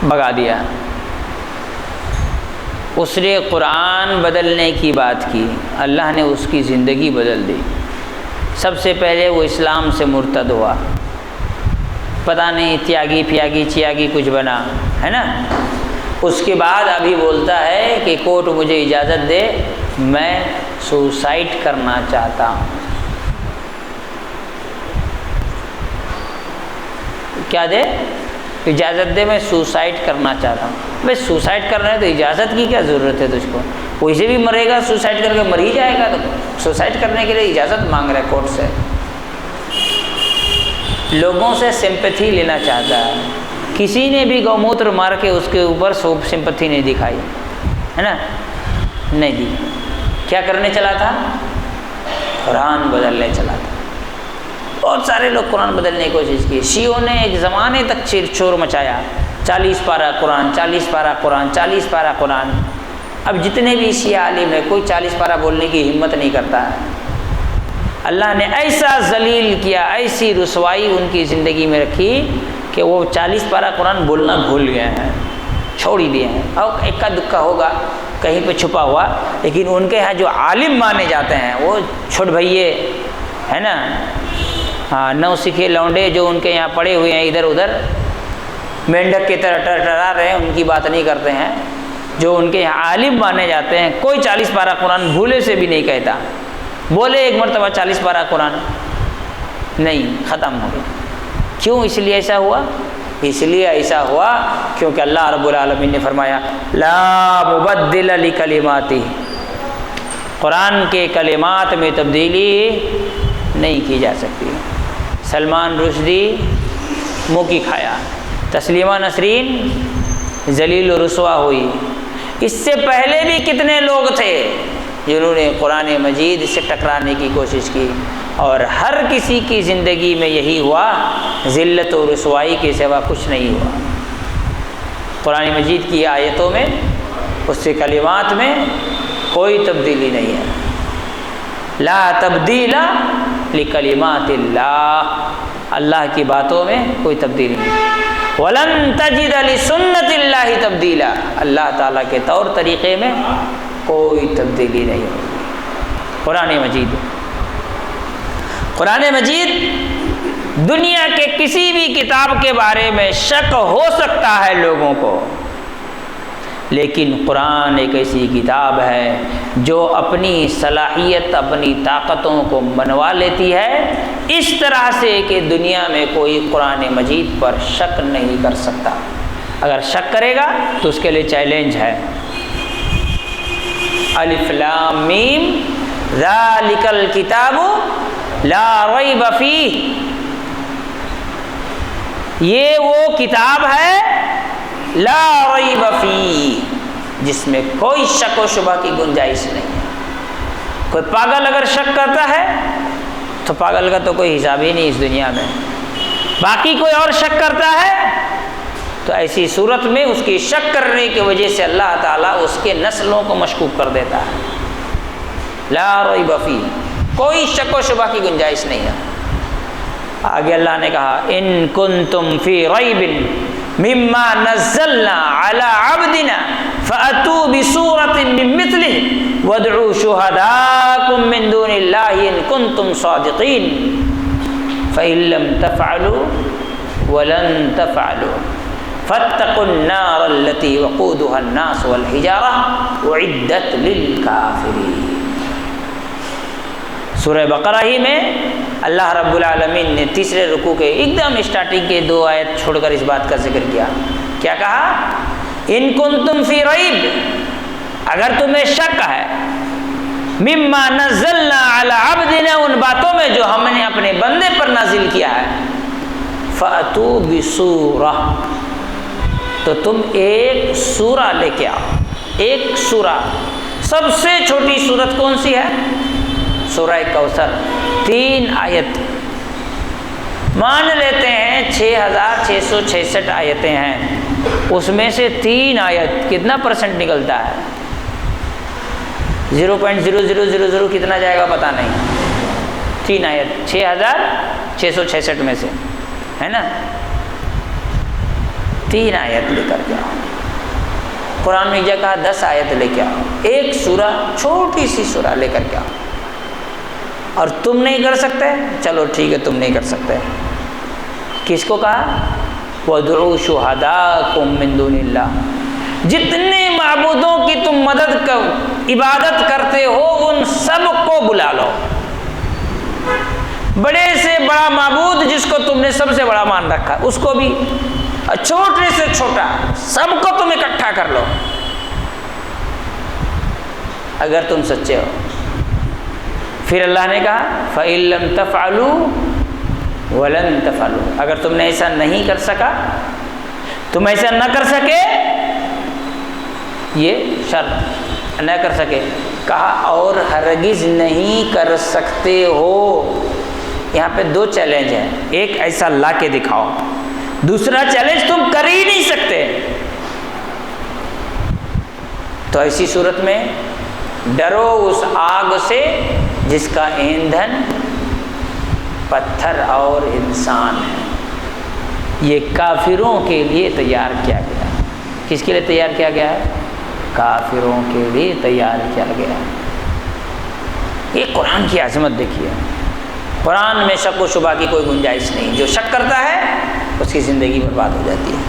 A: بھگا دیا۔ اس نے قرآن بدلنے کی بات کی، اللہ نے اس کی زندگی بدل دی۔ سب سے پہلے وہ اسلام سے مرتد ہوا، پتہ نہیں تیاگی پیاگی چیاگی کچھ بنا ہے نا۔ اس کے بعد ابھی بولتا ہے کہ کورٹ مجھے اجازت دے، میں سوسائڈ کرنا چاہتا ہوں۔ کیا دے؟ اجازت دے، میں سوسائڈ کرنا چاہتا ہوں۔ بھائی سوسائڈ کر رہے ہیں تو اجازت کی کیا ضرورت ہے تجھ کو؟ ویسے بھی مرے گا، سوسائڈ کر کے مر ہی جائے گا، تو سوسائڈ کرنے کے لیے اجازت مانگ رہے کورٹ سے۔ لوگوں سے سمپتھی لینا چاہتا ہے۔ کسی نے بھی گو موتر مار کے اس کے اوپر سمپتھی نہیں دکھائی ہے نا، نہیں دی۔ کیا کرنے چلا تھا؟ قرآن بدلنے چلا تھا۔ بہت سارے لوگ قرآن بدلنے کی کوشش کی۔ شیعوں نے ایک زمانے تک شور مچایا، 40 پارہ قرآن، 40 پارہ قرآن، 40 پارہ قرآن۔ اب جتنے بھی شیعہ عالم ہے کوئی 40 پارہ بولنے کی ہمت نہیں کرتا ہے۔ اللہ نے ایسا ذلیل کیا، ایسی رسوائی ان کی زندگی میں رکھی کہ وہ 40 پارہ قرآن بولنا بھول گئے ہیں، چھوڑ ہی دیے ہیں۔ اور اکا دکا ہوگا کہیں پہ چھپا ہوا، لیکن ان کے یہاں جو عالم مانے جاتے ہیں وہ چھوٹ بھئیے ہے نا، نو سکھے لونڈے جو ان کے یہاں پڑے ہوئے ہیں ادھر ادھر مینڈک کی طرح ٹرٹرا رہے ہیں، ان کی بات نہیں کرتے ہیں۔ جو ان کے یہاں عالم مانے جاتے ہیں کوئی 40 پارہ قرآن بھولے سے بھی نہیں کہتا، بولے ایک مرتبہ 40 پارہ قرآن نہیں، ختم ہو گیا۔ کیوں اس لیے ایسا ہوا؟ اس لیے ایسا ہوا کیونکہ اللہ رب العالمین نے فرمایا لا مبدل لکلماتی، قرآن کے کلمات میں تبدیلی نہیں کی جا سکتی۔ سلمان رشدی منہ کی کھایا، تسلیمہ نسرین ذلیل و رسوا ہوئی۔ اس سے پہلے بھی کتنے لوگ تھے جنہوں نے قرآن مجید سے ٹکرانے کی کوشش کی، اور ہر کسی کی زندگی میں یہی ہوا، ذلت و رسوائی کے سوا کچھ نہیں ہوا۔ قرآن مجید کی آیتوں میں، اس کے کلمات میں کوئی تبدیلی نہیں ہے۔ لا تبدیل لکلمات اللہ، اللہ کی باتوں میں کوئی تبدیلی نہیں۔ وَلَن تَجِدَ لِسُنَّةِ اللَّهِ تَبْدِيلًا، اللہ تعالیٰ کے طور طریقے میں کوئی تبدیلی نہیں ہوگی۔ قرآن مجید دنیا کے کسی بھی کتاب کے بارے میں شک ہو سکتا ہے لوگوں کو، لیکن قرآن ایک ایسی کتاب ہے جو اپنی صلاحیت، اپنی طاقتوں کو منوا لیتی ہے اس طرح سے کہ دنیا میں کوئی قرآن مجید پر شک نہیں کر سکتا۔ اگر شک کرے گا تو اس کے لیے چیلنج ہے۔ الف لام میم ذالک الکتاب لا ریب فیہ، یہ وہ کتاب ہے لا ریب فیہ جس میں کوئی شک و شبہ کی گنجائش نہیں ہے۔ کوئی پاگل اگر شک کرتا ہے تو پاگل کا تو کوئی حساب ہی نہیں اس دنیا میں، باقی کوئی اور شک کرتا ہے تو ایسی صورت میں اس کی شک کرنے کی وجہ سے اللہ تعالیٰ اس کے نسلوں کو مشکوک کر دیتا ہے۔ لا ریب فیہ، کوئی شک و شبہ کی گنجائش نہیں ہے۔ آگے اللہ نے کہا ان کنتم فی ریب مما نزلنا علی عبدنا فأتوا بسورۃ من مثلہ وادعوا شہداءکم من دون اللہ ان کنتم صادقین فإن لم تفعلوا ولن تفعلوا فاتقوا النار التي وقودها الناس والحجارة أعدت للكافرين۔ سورہ بقرہ ہی میں اللہ رب العالمین نے تیسرے رکوع کے ایک دم اسٹارٹنگ کے 2 آیت چھوڑ کر اس بات کا ذکر کیا. کیا کہا؟ ان کنتم فی ریب، اگر تمہیں شک ہے، مما نزلنا علی عبدنا، ان باتوں میں جو ہم نے اپنے بندے پر نازل کیا ہے، فأتوا بسورہ، تو تم ایک سورہ لے کے آؤ. ایک سورہ، سب سے چھوٹی سورت کون سی ہے؟ سورہ کوثر، 3 آیت. مان لیتے ہیں 6666 آیتیں ہیں، اس میں سے 3 آیت کتنا پرسنٹ نکلتا ہے؟ 0.0000 کتنا جائے گا پتہ نہیں. 3 آیت 6666 میں سے ہے نا. 3 آیت لے کر کے آؤ. قرآن میں جگہ 10 آیت لے کے آؤ. ایک سورہ، چھوٹی سی سورہ لے کر کے آؤ. اور تم نہیں کر سکتے؟ چلو ٹھیک ہے، تم نہیں کر سکتے. کس کو کہا؟ وَادْعُوا شُهَدَاءَكُم مِّن دُونِ اللَّهِ، جتنے معبودوں کی تم عبادت کرتے ہو ان سب کو بلا لو. بڑے سے بڑا معبود جس کو تم نے سب سے بڑا مان رکھا، اس کو بھی، چھوٹے سے چھوٹا، سب کو تم اکٹھا کر لو اگر تم سچے ہو. پھر اللہ نے کہا فَإِن لَّمْ تَفْعَلُوا وَلَن تَفْعَلُوا، اگر تم نے ایسا نہیں کر سکا، تم ایسا نہ کر سکے، یہ شرط، نہ کر سکے، کہا اور ہرگز نہیں کر سکتے ہو. یہاں پہ 2 چیلنج ہیں. ایک ایسا لا کے دکھاؤ، دوسرا چیلنج تم کر ہی نہیں سکتے. تو ایسی صورت میں ڈرو اس آگ سے جس کا ایندھن پتھر اور انسان ہے. یہ کافروں کے لیے تیار کیا گیا. کس کے لیے تیار کیا گیا ہے؟ کافروں کے لیے تیار کیا گیا. یہ قرآن کی عظمت دیکھیے. قرآن میں شک و شبہ کی کوئی گنجائش نہیں. جو شک کرتا ہے اس کی زندگی برباد ہو جاتی ہے.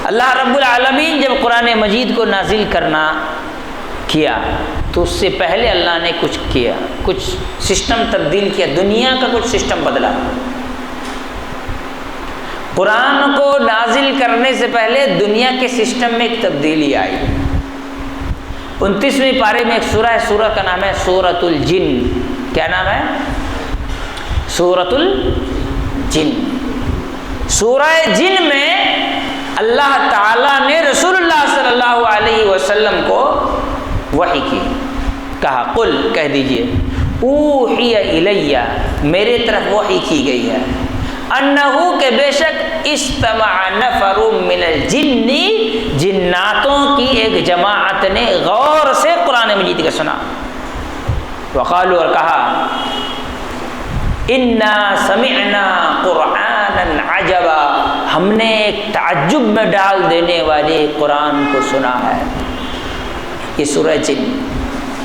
A: اللہ رب العالمین جب قرآن مجید کو نازل کرنا کیا تو اس سے پہلے اللہ نے کچھ کیا، کچھ سسٹم تبدیل کیا، دنیا کا کچھ سسٹم بدلا. قرآن کو نازل کرنے سے پہلے دنیا کے سسٹم میں ایک تبدیلی آئی. 29ویں پارے میں ایک سورہ ہے، سورہ کا نام ہے سورۃ الجن. کیا نام ہے؟ سورۃ الجن. سورہ جن میں اللہ تعالیٰ نے رسول اللہ صلی اللہ علیہ وسلم کو وحی کی. کہا قل، کہہ دیجئے، اوحی الیہ، میرے طرف وحی کی گئی ہے، انہو کہ بے شک استمع نفر من الجن، جناتوں کی ایک جماعت نے غور سے قرآن مجید کا سنا. وقالوا، اور کہا، انا سمعنا قرآنا عجبا، ہم نے ایک تعجب میں ڈال دینے والے قرآن کو سنا ہے. یہ سورہ جن.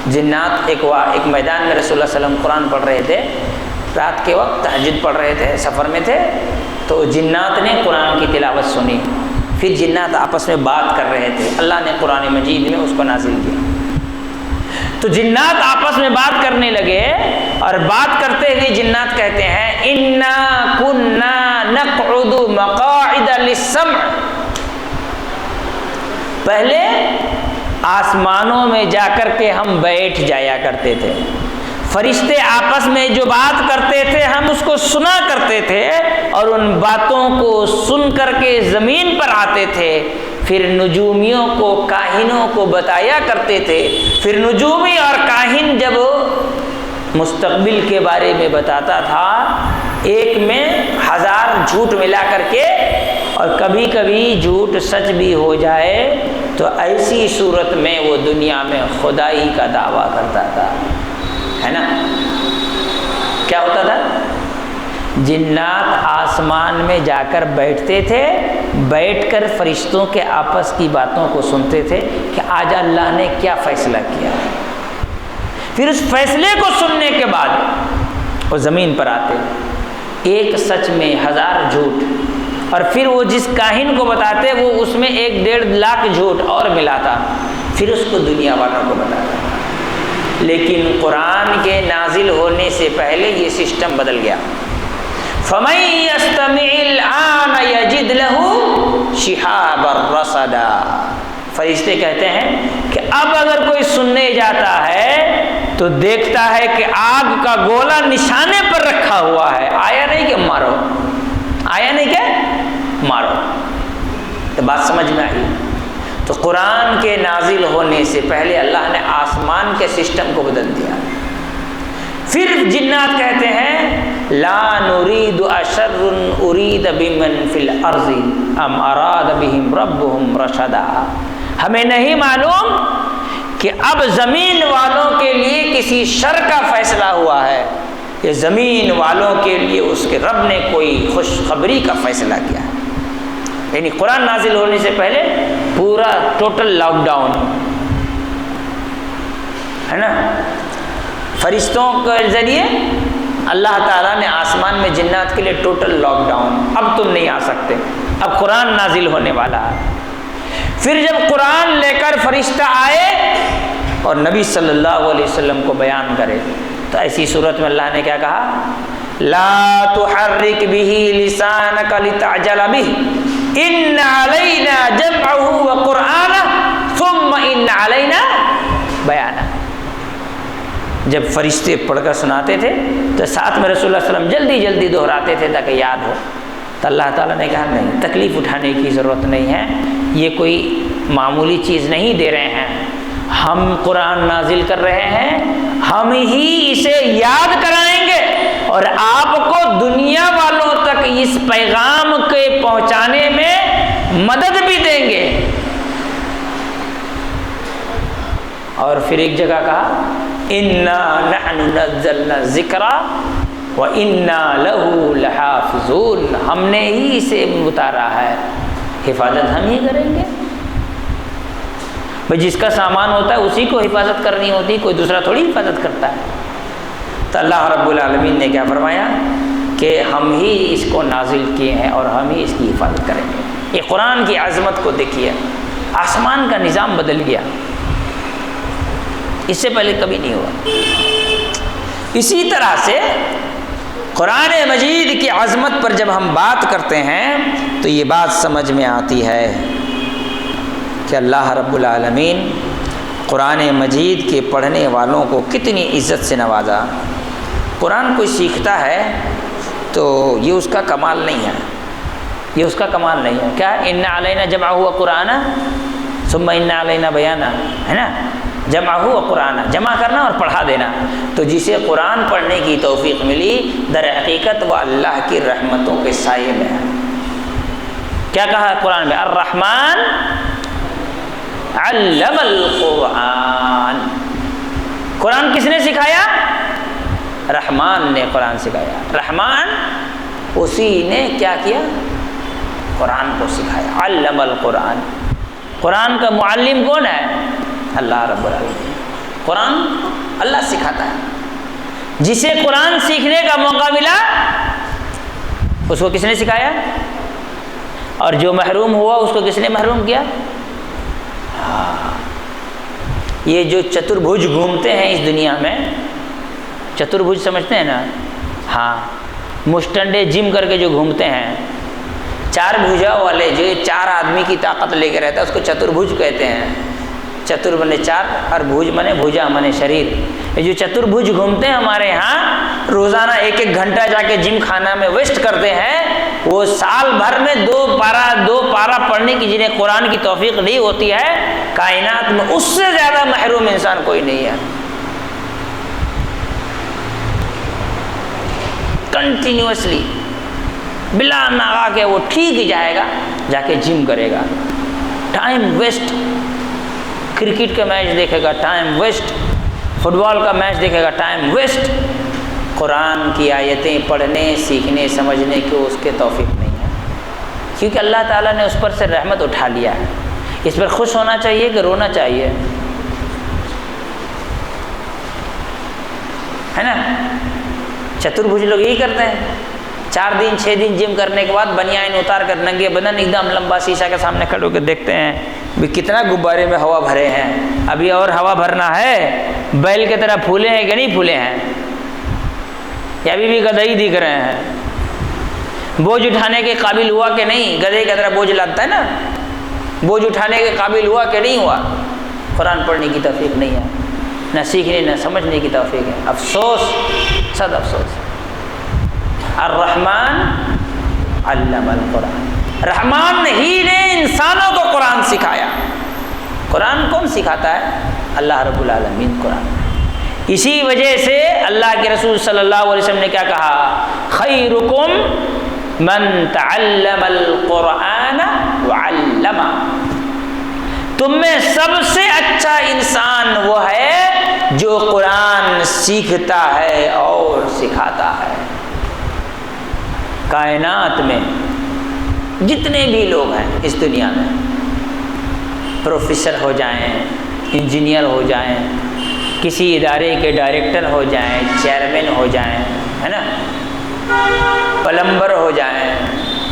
A: جنات ایک میدان میں رسول اللہ صلی اللہ علیہ وسلم قرآن پڑھ رہے تھے، رات کے وقت تہجد پڑھ رہے تھے، سفر میں تھے، تو جنات نے قرآن کی تلاوت سنی. پھر جنات آپس میں بات کر رہے تھے، اللہ نے قرآن مجید میں اس کو نازل کیا. تو جنات آپس میں بات کرنے لگے، اور بات کرتے ہوئے جنات کہتے ہیں انا کنا نقعد مقاعد للسمع. پہلے آسمانوں میں جا کر کے ہم بیٹھ جایا کرتے تھے، فرشتے آپس میں جو بات کرتے تھے ہم اس کو سنا کرتے تھے، اور ان باتوں کو سن کر کے زمین پر آتے تھے. پھر نجومیوں کو، کاہنوں کو بتایا کرتے تھے. پھر نجومی اور کاہن جب مستقبل کے بارے میں بتاتا تھا، ایک میں 1000 جھوٹ ملا کر کے، اور کبھی کبھی جھوٹ سچ بھی ہو جائے تو ایسی صورت میں وہ دنیا میں خدائی کا دعویٰ کرتا تھا، ہے نا. کیا ہوتا تھا؟ جنات آسمان میں جا کر بیٹھتے تھے، بیٹھ کر فرشتوں کے آپس کی باتوں کو سنتے تھے کہ آج اللہ نے کیا فیصلہ کیا. پھر اس فیصلے کو سننے کے بعد وہ زمین پر آتے، ایک سچ میں 1000 جھوٹ، اور پھر وہ جس کاہن کو بتاتے وہ اس میں 1-1.5 لاکھ جھوٹ اور ملاتا، پھر اس کو دنیا والوں کو بتاتا. لیکن قرآن کے نازل ہونے سے پہلے یہ سسٹم بدل گیا. فَمَن يَسْتَمِعِ الْآنَ يَجِدْ لَهُ شِهَابًا رَّصَدًا. فرشتے کہتے ہیں کہ اب اگر کوئی سننے جاتا ہے تو دیکھتا ہے کہ آگ کا گولا نشانے پر رکھا ہوا ہے. آیا نہیں کہ مارو، آیا نہیں کہ مارو. تو بات سمجھ میں آئی. تو قرآن کے نازل ہونے سے پہلے اللہ نے آسمان کے سسٹم کو بدل دیا. پھر جنات کہتے ہیں لا نريد اشر اريد بمن في الارض ام اراد بهم ربهم رشدا. ہمیں نہیں معلوم کہ اب زمین والوں کے لیے کسی شر کا فیصلہ ہوا ہے کہ زمین والوں کے لیے اس کے رب نے کوئی خوشخبری کا فیصلہ کیا ہے. یعنی قرآن نازل ہونے سے پہلے پورا ٹوٹل لاک ڈاؤن ہے نا. فرشتوں کے ذریعے اللہ تعالیٰ نے آسمان میں جنات کے لیے ٹوٹل لاک ڈاؤن، اب تم نہیں آ سکتے، اب قرآن نازل ہونے والا ہے. پھر جب قرآن لے کر فرشتہ آئے اور نبی صلی اللہ علیہ وسلم کو بیان کرے تو ایسی صورت میں اللہ نے کیا کہا؟ لا تحرک به لسانک لتعجل به ان علینا جمعہ وقرآنہ ثم ان علینا بیانہ. جب فرشتے پڑھ کر سناتے تھے تو ساتھ میں رسول اللہ صلی اللہ علیہ وسلم جلدی جلدی دہراتے تھے تاکہ یاد ہو. تو اللہ تعالیٰ نے کہا نہیں، تکلیف اٹھانے کی ضرورت نہیں ہے، یہ کوئی معمولی چیز نہیں دے رہے ہیں. ہم قرآن نازل کر رہے ہیں، ہم ہی اسے یاد کرائیں گے اور آپ کو دنیا والوں تک اس پیغام کے پہنچانے میں مدد بھی دیں گے. اور پھر ایک جگہ کہا اِنَّا نَحْنُ نَزَّلْنَا الذِّكْرَ وَإِنَّا لَهُ لَحَافِظُونَ. ہم نے ہی اسے اتارا ہے، حفاظت ہم ہی کریں گے. بھئی جس کا سامان ہوتا ہے اسی کو حفاظت کرنی ہوتی، کوئی دوسرا تھوڑی حفاظت کرتا ہے. تو اللہ رب العالمین نے کیا فرمایا کہ ہم ہی اس کو نازل کیے ہیں اور ہم ہی اس کی حفاظت کریں گے. یہ قرآن کی عظمت کو دیکھیے، آسمان کا نظام بدل گیا، اس سے پہلے کبھی نہیں ہوا. اسی طرح سے قرآن مجید کی عظمت پر جب ہم بات کرتے ہیں تو یہ بات سمجھ میں آتی ہے کہ اللہ رب العالمین قرآن مجید کے پڑھنے والوں کو کتنی عزت سے نوازا. قرآن کوئی سیکھتا ہے تو یہ اس کا کمال نہیں ہے، یہ اس کا کمال نہیں ہے. کیا ان علینا جمع ہوا قرآن ثم ان علینا بیانہ، ہے نا. جمع ہوا قرآن، جمع کرنا اور پڑھا دینا. تو جسے قرآن پڑھنے کی توفیق ملی در حقیقت وہ اللہ کی رحمتوں کے سائے میں ہے. کیا کہا ہے قرآن میں؟ الرحمن علم القرآن. قرآن کس نے سکھایا؟ رحمان نے قرآن سکھایا. رحمان اسی نے کیا کیا؟ قرآن کو سکھایا. علم القرآن. قرآن کا معلم کون ہے؟ اللہ رب العالمین. قرآن اللہ سکھاتا ہے. جسے قرآن سیکھنے کا موقع ملا اس کو کس نے سکھایا؟ اور جو محروم ہوا اس کو کس نے محروم کیا؟ یہ جو چتربھج گھومتے ہیں اس دنیا میں، چتربھج سمجھتے ہیں نا؟ ہاں، مشٹنڈے جم کر کے جو گھومتے ہیں، چار بھوجا والے جو چار آدمی کی طاقت لے کے رہتا ہے اس کو چتربھج کہتے ہیں. چتر بنے چار اور بھوج بنے بھوجا منے شریر. یہ جو چتربھج گھومتے ہیں ہمارے ہاں، روزانہ ایک ایک گھنٹہ جا کے جم خانہ میں ویسٹ کرتے ہیں، وہ سال بھر میں دو پارہ پڑھنے کی جنہیں قرآن کی توفیق نہیں ہوتی ہے، کائنات میں اس سے زیادہ محروم انسان کوئی نہیں ہے. کنٹینیوسلی بلا ناغا کے وہ ٹھیک جائے گا، جا کے جم کرے گا. ٹائم ویسٹ، کرکٹ کا میچ دیکھے گا ٹائم ویسٹ، فٹ بال کا میچ دیکھے گا ٹائم ویسٹ. قرآن کی آیتیں پڑھنے، سیکھنے، سمجھنے کی اس کے توفیق نہیں ہے، کیونکہ اللہ تعالیٰ نے اس پر سے رحمت اٹھا لیا ہے. اس پر خوش ہونا چاہیے کہ رونا چاہیے؟ ہے نا. چتربھج لوگ یہی کرتے ہیں، 4 دن 6 دن جم کرنے کے بعد بنیان اتار کر ننگے بدن ایک دم لمبا شیشہ کے سامنے کھڑے ہو کے دیکھتے ہیں بھی کتنا غبارے میں ہوا بھرے ہیں، ابھی اور ہوا بھرنا ہے؟ بیل کی طرح پھولے ہیں کہ نہیں پھولے ہیں؟ یا ابھی بھی گدھے ہی دکھ رہے ہیں؟ بوجھ اٹھانے کے قابل ہوا کہ نہیں؟ گدھے کی طرح بوجھ لاتا ہے نا، بوجھ اٹھانے کے قابل ہوا کہ نہیں ہوا؟ قرآن پڑھنے کی توفیق نہیں ہے، نہ سیکھنے نہ سمجھنے کی توفیق ہے۔ افسوس، صد افسوس۔ الرحمن علم القرآن، رحمان ہی نے انسانوں کو قرآن سکھایا۔ قرآن کون سکھاتا ہے؟ اللہ رب العالمین قرآن۔ اسی وجہ سے اللہ کے رسول صلی اللہ علیہ وسلم نے کیا کہا؟ خیرکم من تعلم القرآن وعلمہ، تم میں سب سے اچھا انسان وہ ہے جو قرآن سیکھتا ہے اور سکھاتا ہے۔ کائنات میں جتنے بھی لوگ ہیں اس دنیا میں، پروفیسر ہو جائیں، انجینئر ہو جائیں، کسی ادارے کے ڈائریکٹر ہو جائیں، چیئرمین ہو جائیں، ہے نا، پلمبر ہو جائیں،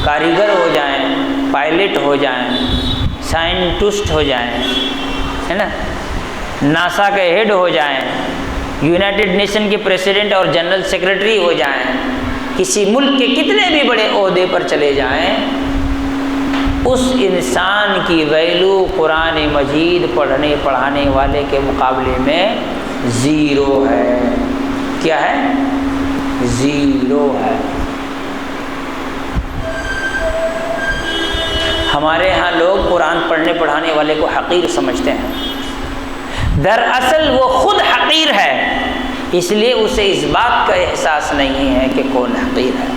A: کاریگر ہو جائیں، پائلٹ ہو جائیں، سائنٹسٹ ہو جائیں، ہے نا، ناسا کے ہیڈ ہو جائیں، یونائٹڈ نیشن کے پریزیڈنٹ اور جنرل سیکرٹری ہو جائیں، کسی ملک کے کتنے بھی بڑے عہدے پر چلے جائیں، اس انسان کی ویلو قرآن مجید پڑھنے پڑھانے والے کے مقابلے میں زیرو ہے۔ کیا ہے؟ زیرو ہے۔ ہمارے ہاں لوگ قرآن پڑھنے پڑھانے والے کو حقیر سمجھتے ہیں، دراصل وہ خود حقیر ہے، اس لیے اسے اس بات کا احساس نہیں ہے کہ کون حقیر ہے۔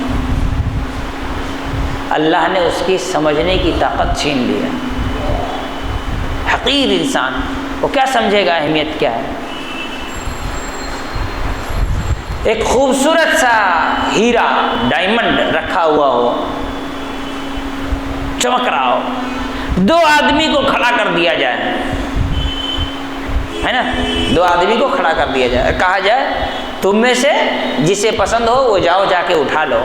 A: اللہ نے اس کی سمجھنے کی طاقت چھین لی ہے۔ حقیر انسان وہ کیا سمجھے گا اہمیت کیا ہے؟ ایک خوبصورت سا ہیرا ڈائمنڈ رکھا ہوا ہو، چمک رہا ہو، دو آدمی کو کھڑا کر دیا جائے، ہے نا، دو آدمی کو کھڑا کر دیا جائے، کہا جائے تم میں سے جسے پسند ہو وہ جاؤ جا کے اٹھا لو،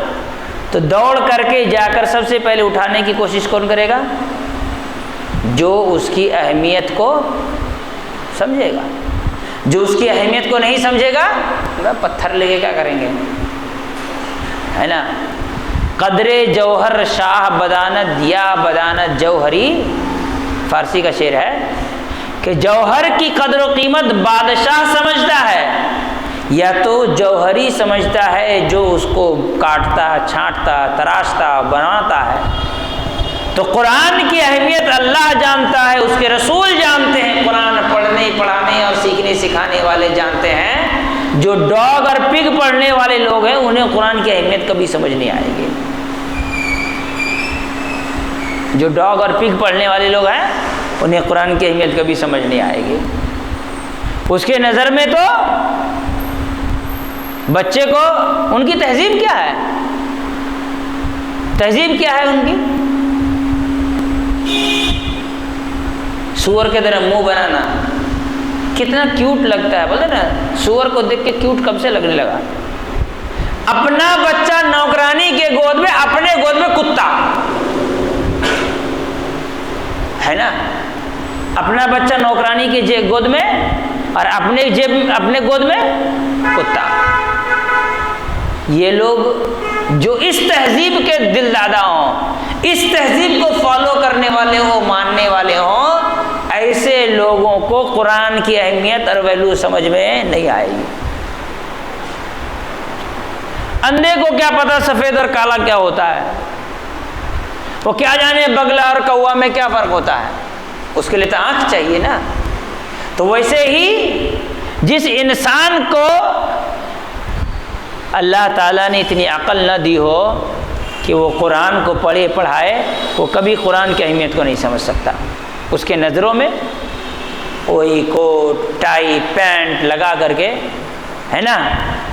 A: تو دوڑ کر کے جا کر سب سے پہلے اٹھانے کی کوشش کون کرے گا؟ جو اس کی اہمیت کو سمجھے گا۔ جو اس کی اہمیت کو نہیں سمجھے گا پتھر لے کے کیا کریں گے، ہے نا۔ قدر جوہر شاہ بدانت یا بدانت جوہری، فارسی کا شعر ہے کہ جوہر کی قدر و قیمت بادشاہ سمجھتا ہے یا تو جوہری سمجھتا ہے جو اس کو کاٹتا، چھانٹتا، تراشتا، بناتا ہے۔ تو قرآن کی اہمیت اللہ جانتا ہے، اس کے رسول جانتے ہیں، قرآن پڑھنے پڑھانے اور سیکھنے سکھانے والے جانتے ہیں۔ جو ڈاگ اور پگ پڑھنے والے لوگ ہیں انہیں قرآن کی اہمیت کبھی سمجھ نہیں آئے گی۔ جو ڈاگ اور پگ پڑھنے والے لوگ ہیں انہیں قرآن کی اہمیت کبھی سمجھ نہیں آئے گی۔ اس کے نظر میں تو بچے کو ان کی تہذیب کیا ہے؟ تہذیب کیا ہے ان کی؟ سور کے طرح منہ بنانا کتنا کیوٹ لگتا ہے، بولتے نا، سور کو دیکھ کے کیوٹ کب سے لگنے لگا۔ اپنا بچہ نوکرانی کے گود میں، اپنے گود میں کتا، ہے نا، اپنا بچہ نوکرانی کے گود میں اور اپنے گود میں کتا۔ یہ لوگ جو اس تہذیب کے دل دادا ہوں، اس تہذیب کو فالو کرنے والے ہوں، ماننے والے ہوں، ایسے لوگوں کو قرآن کی اہمیت اور ویلو سمجھ میں نہیں آئے گی۔ اندھے کو کیا پتا سفید اور کالا کیا ہوتا ہے؟ وہ کیا جانے بگلا اور کوا میں کیا فرق ہوتا ہے؟ اس کے لیے تو آنکھ چاہیے نا۔ تو ویسے ہی جس انسان کو اللہ تعالیٰ نے اتنی عقل نہ دی ہو کہ وہ قرآن کو پڑھے پڑھائے، وہ کبھی قرآن کی اہمیت کو نہیں سمجھ سکتا۔ اس کے نظروں میں وہی کوٹ ٹائی پینٹ لگا کر کے، ہے نا،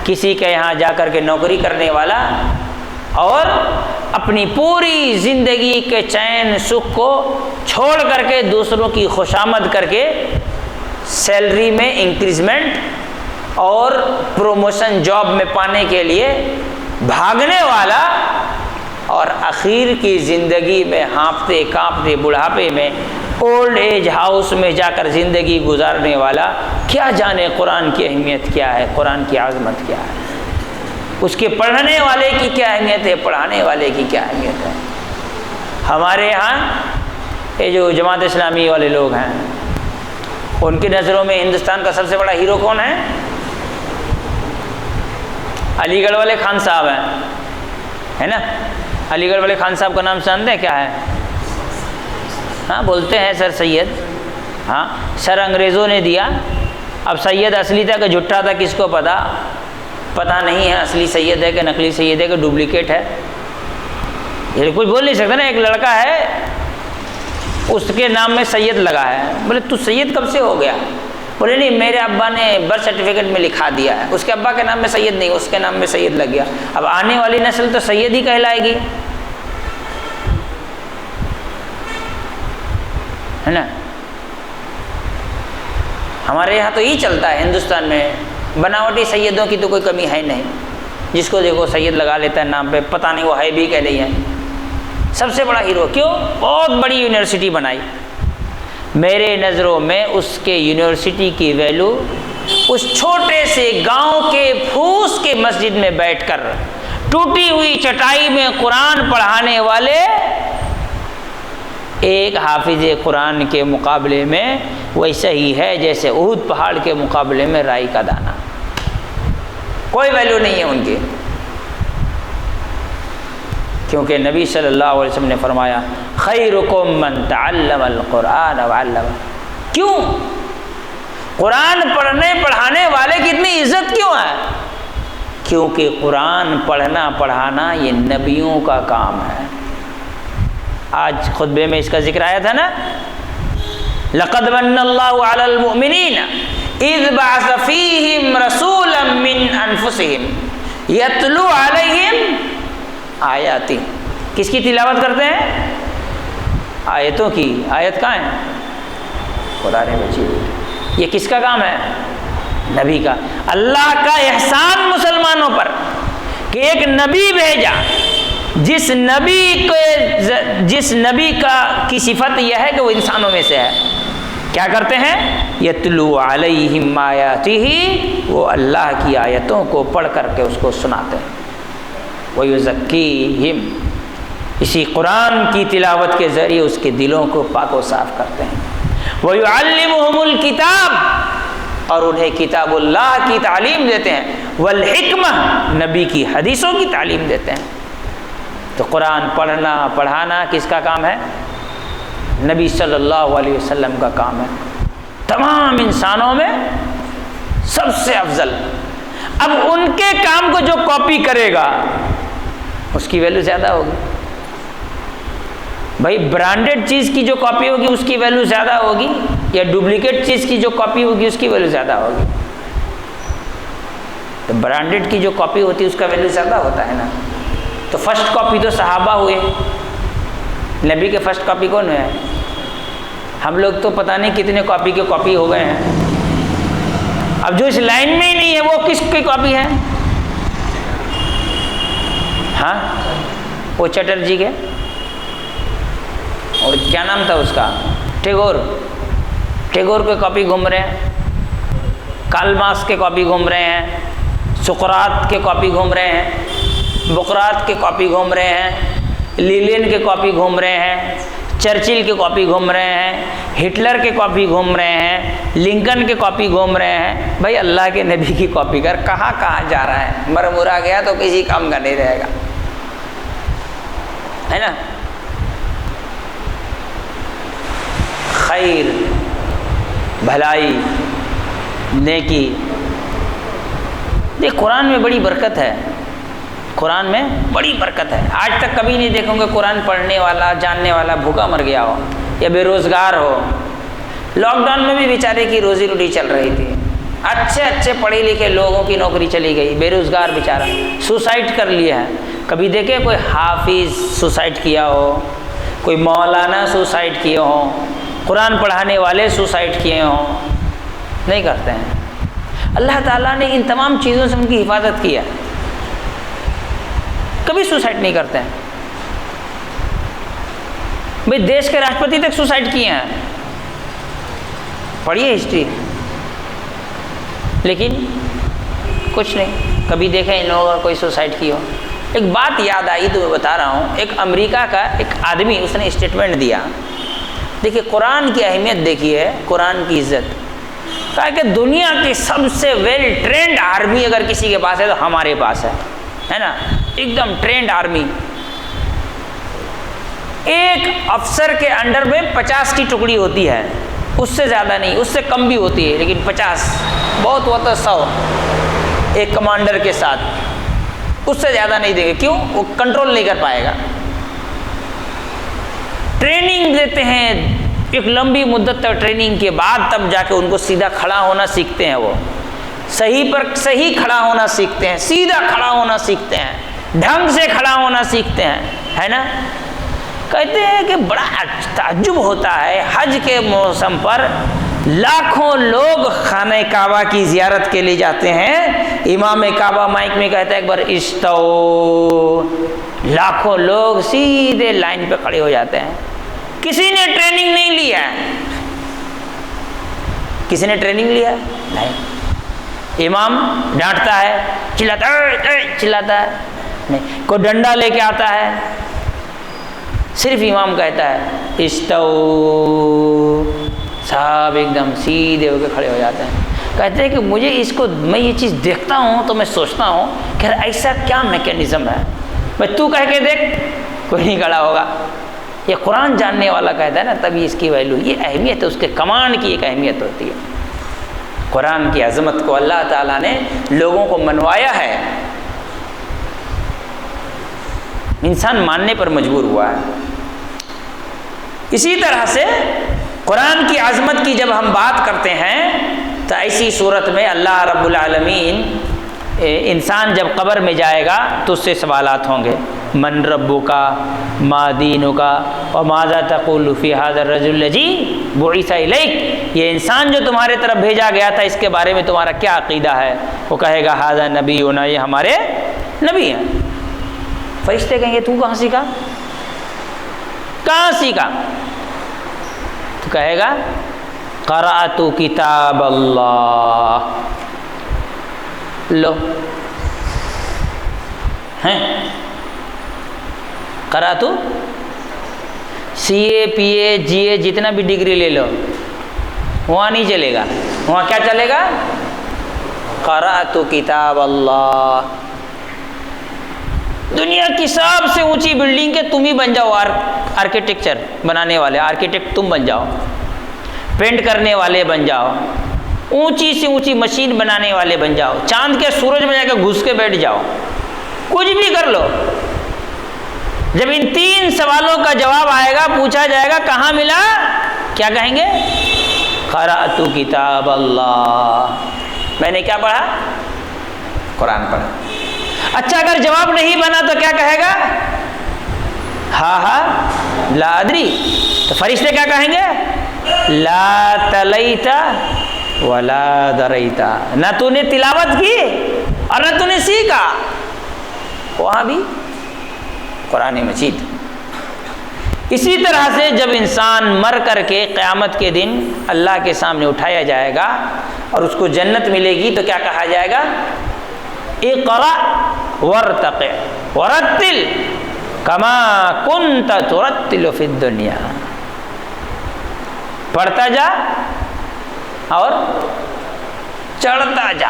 A: کسی کے یہاں جا کر کے نوکری کرنے والا اور اپنی پوری زندگی کے چین سکھ کو چھوڑ کر کے دوسروں کی خوشامد کر کے سیلری میں انکریزمنٹ اور پروموشن جاب میں پانے کے لیے بھاگنے والا، اور اخیر کی زندگی میں ہانپتے کانپتے بڑھاپے میں اولڈ ایج ہاؤس میں جا کر زندگی گزارنے والا کیا جانے قرآن کی اہمیت کیا ہے، قرآن کی عظمت کیا ہے، اس کے پڑھنے والے کی کیا اہمیت ہے، پڑھانے والے کی کیا اہمیت ہے۔ ہمارے یہاں یہ جو جماعت اسلامی والے لوگ ہیں، ان کی نظروں میں ہندوستان کا سب سے بڑا ہیرو کون ہے؟ علی گڑھ والے خان صاحب ہیں، ہے نا؟ علی گڑھ والے خان صاحب کا نام جانتے ہیں کیا ہے؟ ہاں بولتے ہیں سر سید، ہاں سر انگریزوں نے دیا، اب سید اصلی تھا کہ جھٹا تھا کس کو پتہ نہیں ہے، اصلی سید ہے کہ نقلی سید ہے کہ ڈپلیکیٹ ہے، یہ کوئی بول نہیں سکتا نا۔ ایک لڑکا ہے اس کے نام میں سید لگا ہے، بولے تو سید کب سے ہو گیا؟ بولے نہیں میرے ابا نے برتھ سرٹیفکیٹ میں لکھا دیا ہے، اس کے ابا کے نام میں سید نہیں، اس کے نام میں سید لگ گیا، اب آنے والی نسل تو سید ہی کہلائے گی، ہے نا؟ ہمارے یہاں تو یہ چلتا ہے ہندوستان میں، بناوٹی سیدوں کی تو کوئی کمی ہے نہیں، جس کو دیکھو سید لگا لیتا ہے نام پہ، پتہ نہیں وہ ہے بھی کہ نہیں ہے۔ سب سے بڑا ہیرو کیوں؟ بہت بڑی یونیورسٹی بنائی۔ میرے نظروں میں اس کے یونیورسٹی کی ویلو اس چھوٹے سے گاؤں کے پھوس کے مسجد میں بیٹھ کر ٹوٹی ہوئی چٹائی میں قرآن پڑھانے والے ایک حافظ قرآن کے مقابلے میں ویسا ہی ہے جیسے احد پہاڑ کے مقابلے میں رائی کا دانہ، کوئی ویلو نہیں ہے ان کی، کیونکہ نبی صلی اللہ علیہ وسلم نے فرمایا خیرکم من تعلم القرآن وعلمہ۔ کیوں؟ قرآن پڑھنے پڑھانے والے کی اتنی عزت کیوں ہے؟ کیونکہ قرآن پڑھنا پڑھانا یہ نبیوں کا کام ہے۔ آج خطبے میں اس کا ذکر آیا تھا نا، لقد من اللہ علی المؤمنین اذ بعث فیہم رسولا من انفسہم یتلو علیہم آیاتی۔ کس کی تلاوت کرتے ہیں؟ آیتوں کی۔ آیت کہاں ہے؟ قرآن مجید۔ یہ کس کا کام ہے؟ نبی کا۔ اللہ کا احسان مسلمانوں پر کہ ایک نبی بھیجا، جس نبی کی صفت یہ ہے کہ وہ انسانوں میں سے ہے۔ کیا کرتے ہیں؟ یتلو علیہم آیاتہ، وہ اللہ کی آیتوں کو پڑھ کر کے اس کو سناتے ہیں۔ وَيُزَكِّيهِمْ، اسی قرآن کی تلاوت کے ذریعے اس کے دلوں کو پاک و صاف کرتے ہیں۔ وَيُعَلِّمُهُمُ الْكِتَابَ، اور انہیں کتاب اللہ کی تعلیم دیتے ہیں، وَالْحِکْمَةِ، نبی کی حدیثوں کی تعلیم دیتے ہیں۔ تو قرآن پڑھنا پڑھانا کس کا کام ہے؟ نبی صلی اللہ علیہ وسلم کا کام ہے، تمام انسانوں میں سب سے افضل۔ اب ان کے کام کو جو کاپی کرے گا اس کی ویلو زیادہ ہوگی۔ بھائی برانڈڈ چیز کی جو کاپی ہوگی اس کی ویلو زیادہ ہوگی، یا ڈپلیکیٹ چیز کی جو کاپی ہوگی اس کی ویلو زیادہ ہوگی؟ تو برانڈڈ کی جو کاپی ہوتی ہے اس کا ویلو زیادہ ہوتا ہے نا۔ تو فرسٹ کاپی تو صحابہ ہوئے، نبی کے فرسٹ کاپی کون ہوئے؟ ہم لوگ تو پتہ نہیں کتنے کاپی کے کاپی ہو گئے ہیں۔ اب جو اس لائن میں ہی نہیں ہے وہ کس کی کاپی ہے؟ ہاں وہ چٹرجی کے، اور کیا نام تھا اس کا، ٹیگور کے کاپی گھوم رہے ہیں، کارل مارکس کے کاپی گھوم رہے ہیں، سقراط کے کاپی گھوم رہے ہیں، بقراط کے کاپی گھوم رہے ہیں، لینن کے کاپی گھوم رہے ہیں، چرچل کے کاپی گھوم رہے ہیں، ہٹلر کے کاپی گھوم رہے ہیں، لنکن کے کاپی گھوم رہے ہیں۔ بھائی اللہ کے نبی کی کاپی کر کہاں کہاں جا رہا ہے؟ مرمورا گیا تو کسی کام کا نہیں رہے گا، ہے نا؟ خیر، بھلائی، نیکی، یہ قرآن میں بڑی برکت ہے، قرآن میں بڑی برکت ہے۔ آج تک کبھی نہیں دیکھوں گے قرآن پڑھنے والا جاننے والا بھوکا مر گیا ہو یا بے روزگار ہو۔ لاک ڈاؤن میں بھی بیچارے کی روزی روٹی چل رہی تھی، اچھے پڑھے لکھے لوگوں کی نوکری چلی گئی، بے روزگار بیچارہ سوسائڈ کر لیا ہے۔ کبھی دیکھے کوئی حافظ سوسائڈ کیا ہو، کوئی مولانا سوسائڈ کیے ہوں، قرآن پڑھانے والے سوسائڈ کیے ہوں؟ نہیں کرتے ہیں۔ اللہ تعالیٰ نے ان تمام چیزوں سے ان کی حفاظت کیا، کبھی سوسائڈ نہیں کرتے ہیں۔ بھئی دیش کے راشٹرپتی تک سوسائڈ کیے ہیں، پڑھیے ہسٹری، لیکن کچھ نہیں کبھی دیکھیں ان لوگوں کا کوئی سوسائڈ کی ہو۔ ایک بات یاد آئی تو میں بتا رہا ہوں، ایک امریکہ کا ایک آدمی اس نے اسٹیٹمنٹ دیا، دیکھیے قرآن کی اہمیت دیکھیے، قرآن کی عزت، کہا کہ دنیا کی سب سے ویل ٹرینڈ آرمی اگر کسی کے پاس ہے تو ہمارے پاس ہے نا، ایک دم ٹرینڈ آرمی۔ ایک افسر کے انڈر میں 50 کی ٹکڑی ہوتی ہے، اس سے زیادہ نہیں، اس سے کم بھی ہوتی ہے، لیکن 50 بہت ہوا تو 100 ایک کمانڈر کے ساتھ، اس سے زیادہ نہیں دیں گے، کیوں؟ وہ کنٹرول نہیں کر پائے گا۔ ٹریننگ دیتے ہیں ایک لمبی مدت تک، ٹریننگ کے بعد تب جا کے ان کو سیدھا کھڑا ہونا سیکھتے ہیں، وہ صحیح پر صحیح کھڑا ہونا سیکھتے ہیں، سیدھا کھڑا ہونا سیکھتے ہیں، ڈھنگ سے کھڑا ہونا سیکھتے ہیں، ہے نا۔ کہتے ہیں کہ بڑا تعجب ہوتا ہے، حج کے موسم پر لاکھوں لوگ خانہ کعبہ کی زیارت کے لیے جاتے ہیں، امام کعبہ مائک میں کہتا ہے ایک بار استو، لاکھوں لوگ سیدھے لائن پہ کھڑے ہو جاتے ہیں، کسی نے ٹریننگ نہیں لیا ہے، کسی نے ٹریننگ لیا نہیں، امام ڈانٹتا ہے، چلاتا ہے نہیں، کوئی ڈنڈا لے کے آتا ہے، صرف امام کہتا ہے استو، صاحب ایک دم سیدھے ہو کے کھڑے ہو جاتے ہیں۔ کہتے ہیں کہ مجھے اس کو، میں یہ چیز دیکھتا ہوں تو میں سوچتا ہوں کہ ایسا کیا میکینزم ہے، بھائی تو کہہ کے دیکھ، کوئی نہیں کھڑا ہوگا۔ یہ قرآن جاننے والا کہتا ہے نا، تبھی اس کی ویلیو، یہ اہمیت ہے، اس کے کمانڈ کی ایک اہمیت ہوتی ہے۔ قرآن کی عظمت کو اللہ تعالیٰ نے لوگوں کو منوایا ہے، انسان ماننے پر مجبور ہوا ہے۔ اسی طرح سے قرآن کی عظمت کی جب ہم بات کرتے ہیں تو ایسی صورت میں اللہ رب العالمین، انسان جب قبر میں جائے گا تو اس سے سوالات ہوں گے، من ربک ما دینک وماذا تقول فی ھذا الرجل الذی بعث الیک، یہ انسان جو تمہارے طرف بھیجا گیا تھا اس کے بارے میں تمہارا کیا عقیدہ ہے؟ وہ کہے گا ھذا نبینا، یہ ہمارے نبی ہیں۔ فرشتے کہیں گے تو کہاں سیکھا، کہاں سیکھا؟ تو کہے گا قرأت کتاب اللہ، لو ہیں قرأت، سی اے پی اے جی اے جتنا بھی ڈگری لے لو وہاں نہیں چلے گا، وہاں کیا چلے گا؟ قرأت کتاب اللہ۔ دنیا کی سب سے اونچی بلڈنگ کے تم ہی بن جاؤ، آرکیٹیکچر بنانے والے، آرکیٹیکٹ تم بن جاؤ، پینٹ کرنے والے بن جاؤ، اونچی سے اونچی مشین بنانے والے بن جاؤ، چاند کے سورج میں جا کے گھس کے بیٹھ جاؤ، کچھ بھی کر لو، جب ان 3 سوالوں کا جواب آئے گا، پوچھا جائے گا کہاں ملا، کیا کہیں گے؟ قرأت کتاب اللہ، میں نے کیا پڑھا؟ قرآن پڑھا۔ اچھا اگر جواب نہیں بنا تو کیا کہے گا؟ ہاں لا ادری، تو فرشتے کیا کہیں گے؟ لا تلیت ولا دریتا، نہ تو نے تلاوت کی اور نہ تو نے سیکھا، وہاں بھی قرآن مجید۔ اسی طرح سے جب انسان مر کر کے قیامت کے دن اللہ کے سامنے اٹھایا جائے گا اور اس کو جنت ملے گی تو کیا کہا جائے گا؟ اقرأ وارتقِ ورتل کما کنت ترتل فی الدنیا، پڑھتا جا اور چڑھتا جا،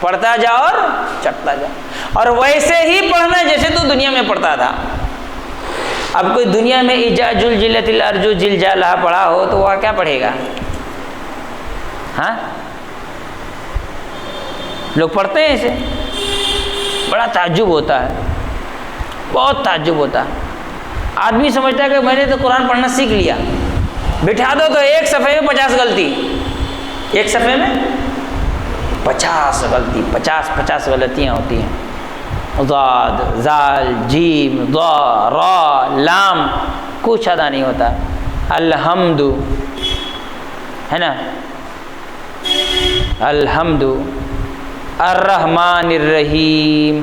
A: پڑھتا جا اور چڑھتا جا، اور ویسے ہی پڑھنا جیسے تو دنیا میں پڑھتا تھا۔ اب کوئی دنیا میں اجاج الجلت الارجو جلجالہ پڑھا ہو تو وہ کیا پڑھے گا؟ ہاں لوگ پڑھتے ہیں اسے، بڑا تعجب ہوتا ہے، بہت تعجب ہوتا ہے۔ آدمی سمجھتا ہے کہ میں نے تو قرآن پڑھنا سیکھ لیا، بٹھا دو تو ایک صفحے میں 50 غلطی، ایک صفحے میں 50 غلطی، 50 غلطیاں ہوتی ہیں، ضاد زال جیم ضا را لام کچھ ادا نہیں ہوتا۔ الحمد ہے نا، الحمد الرحمن الرحیم،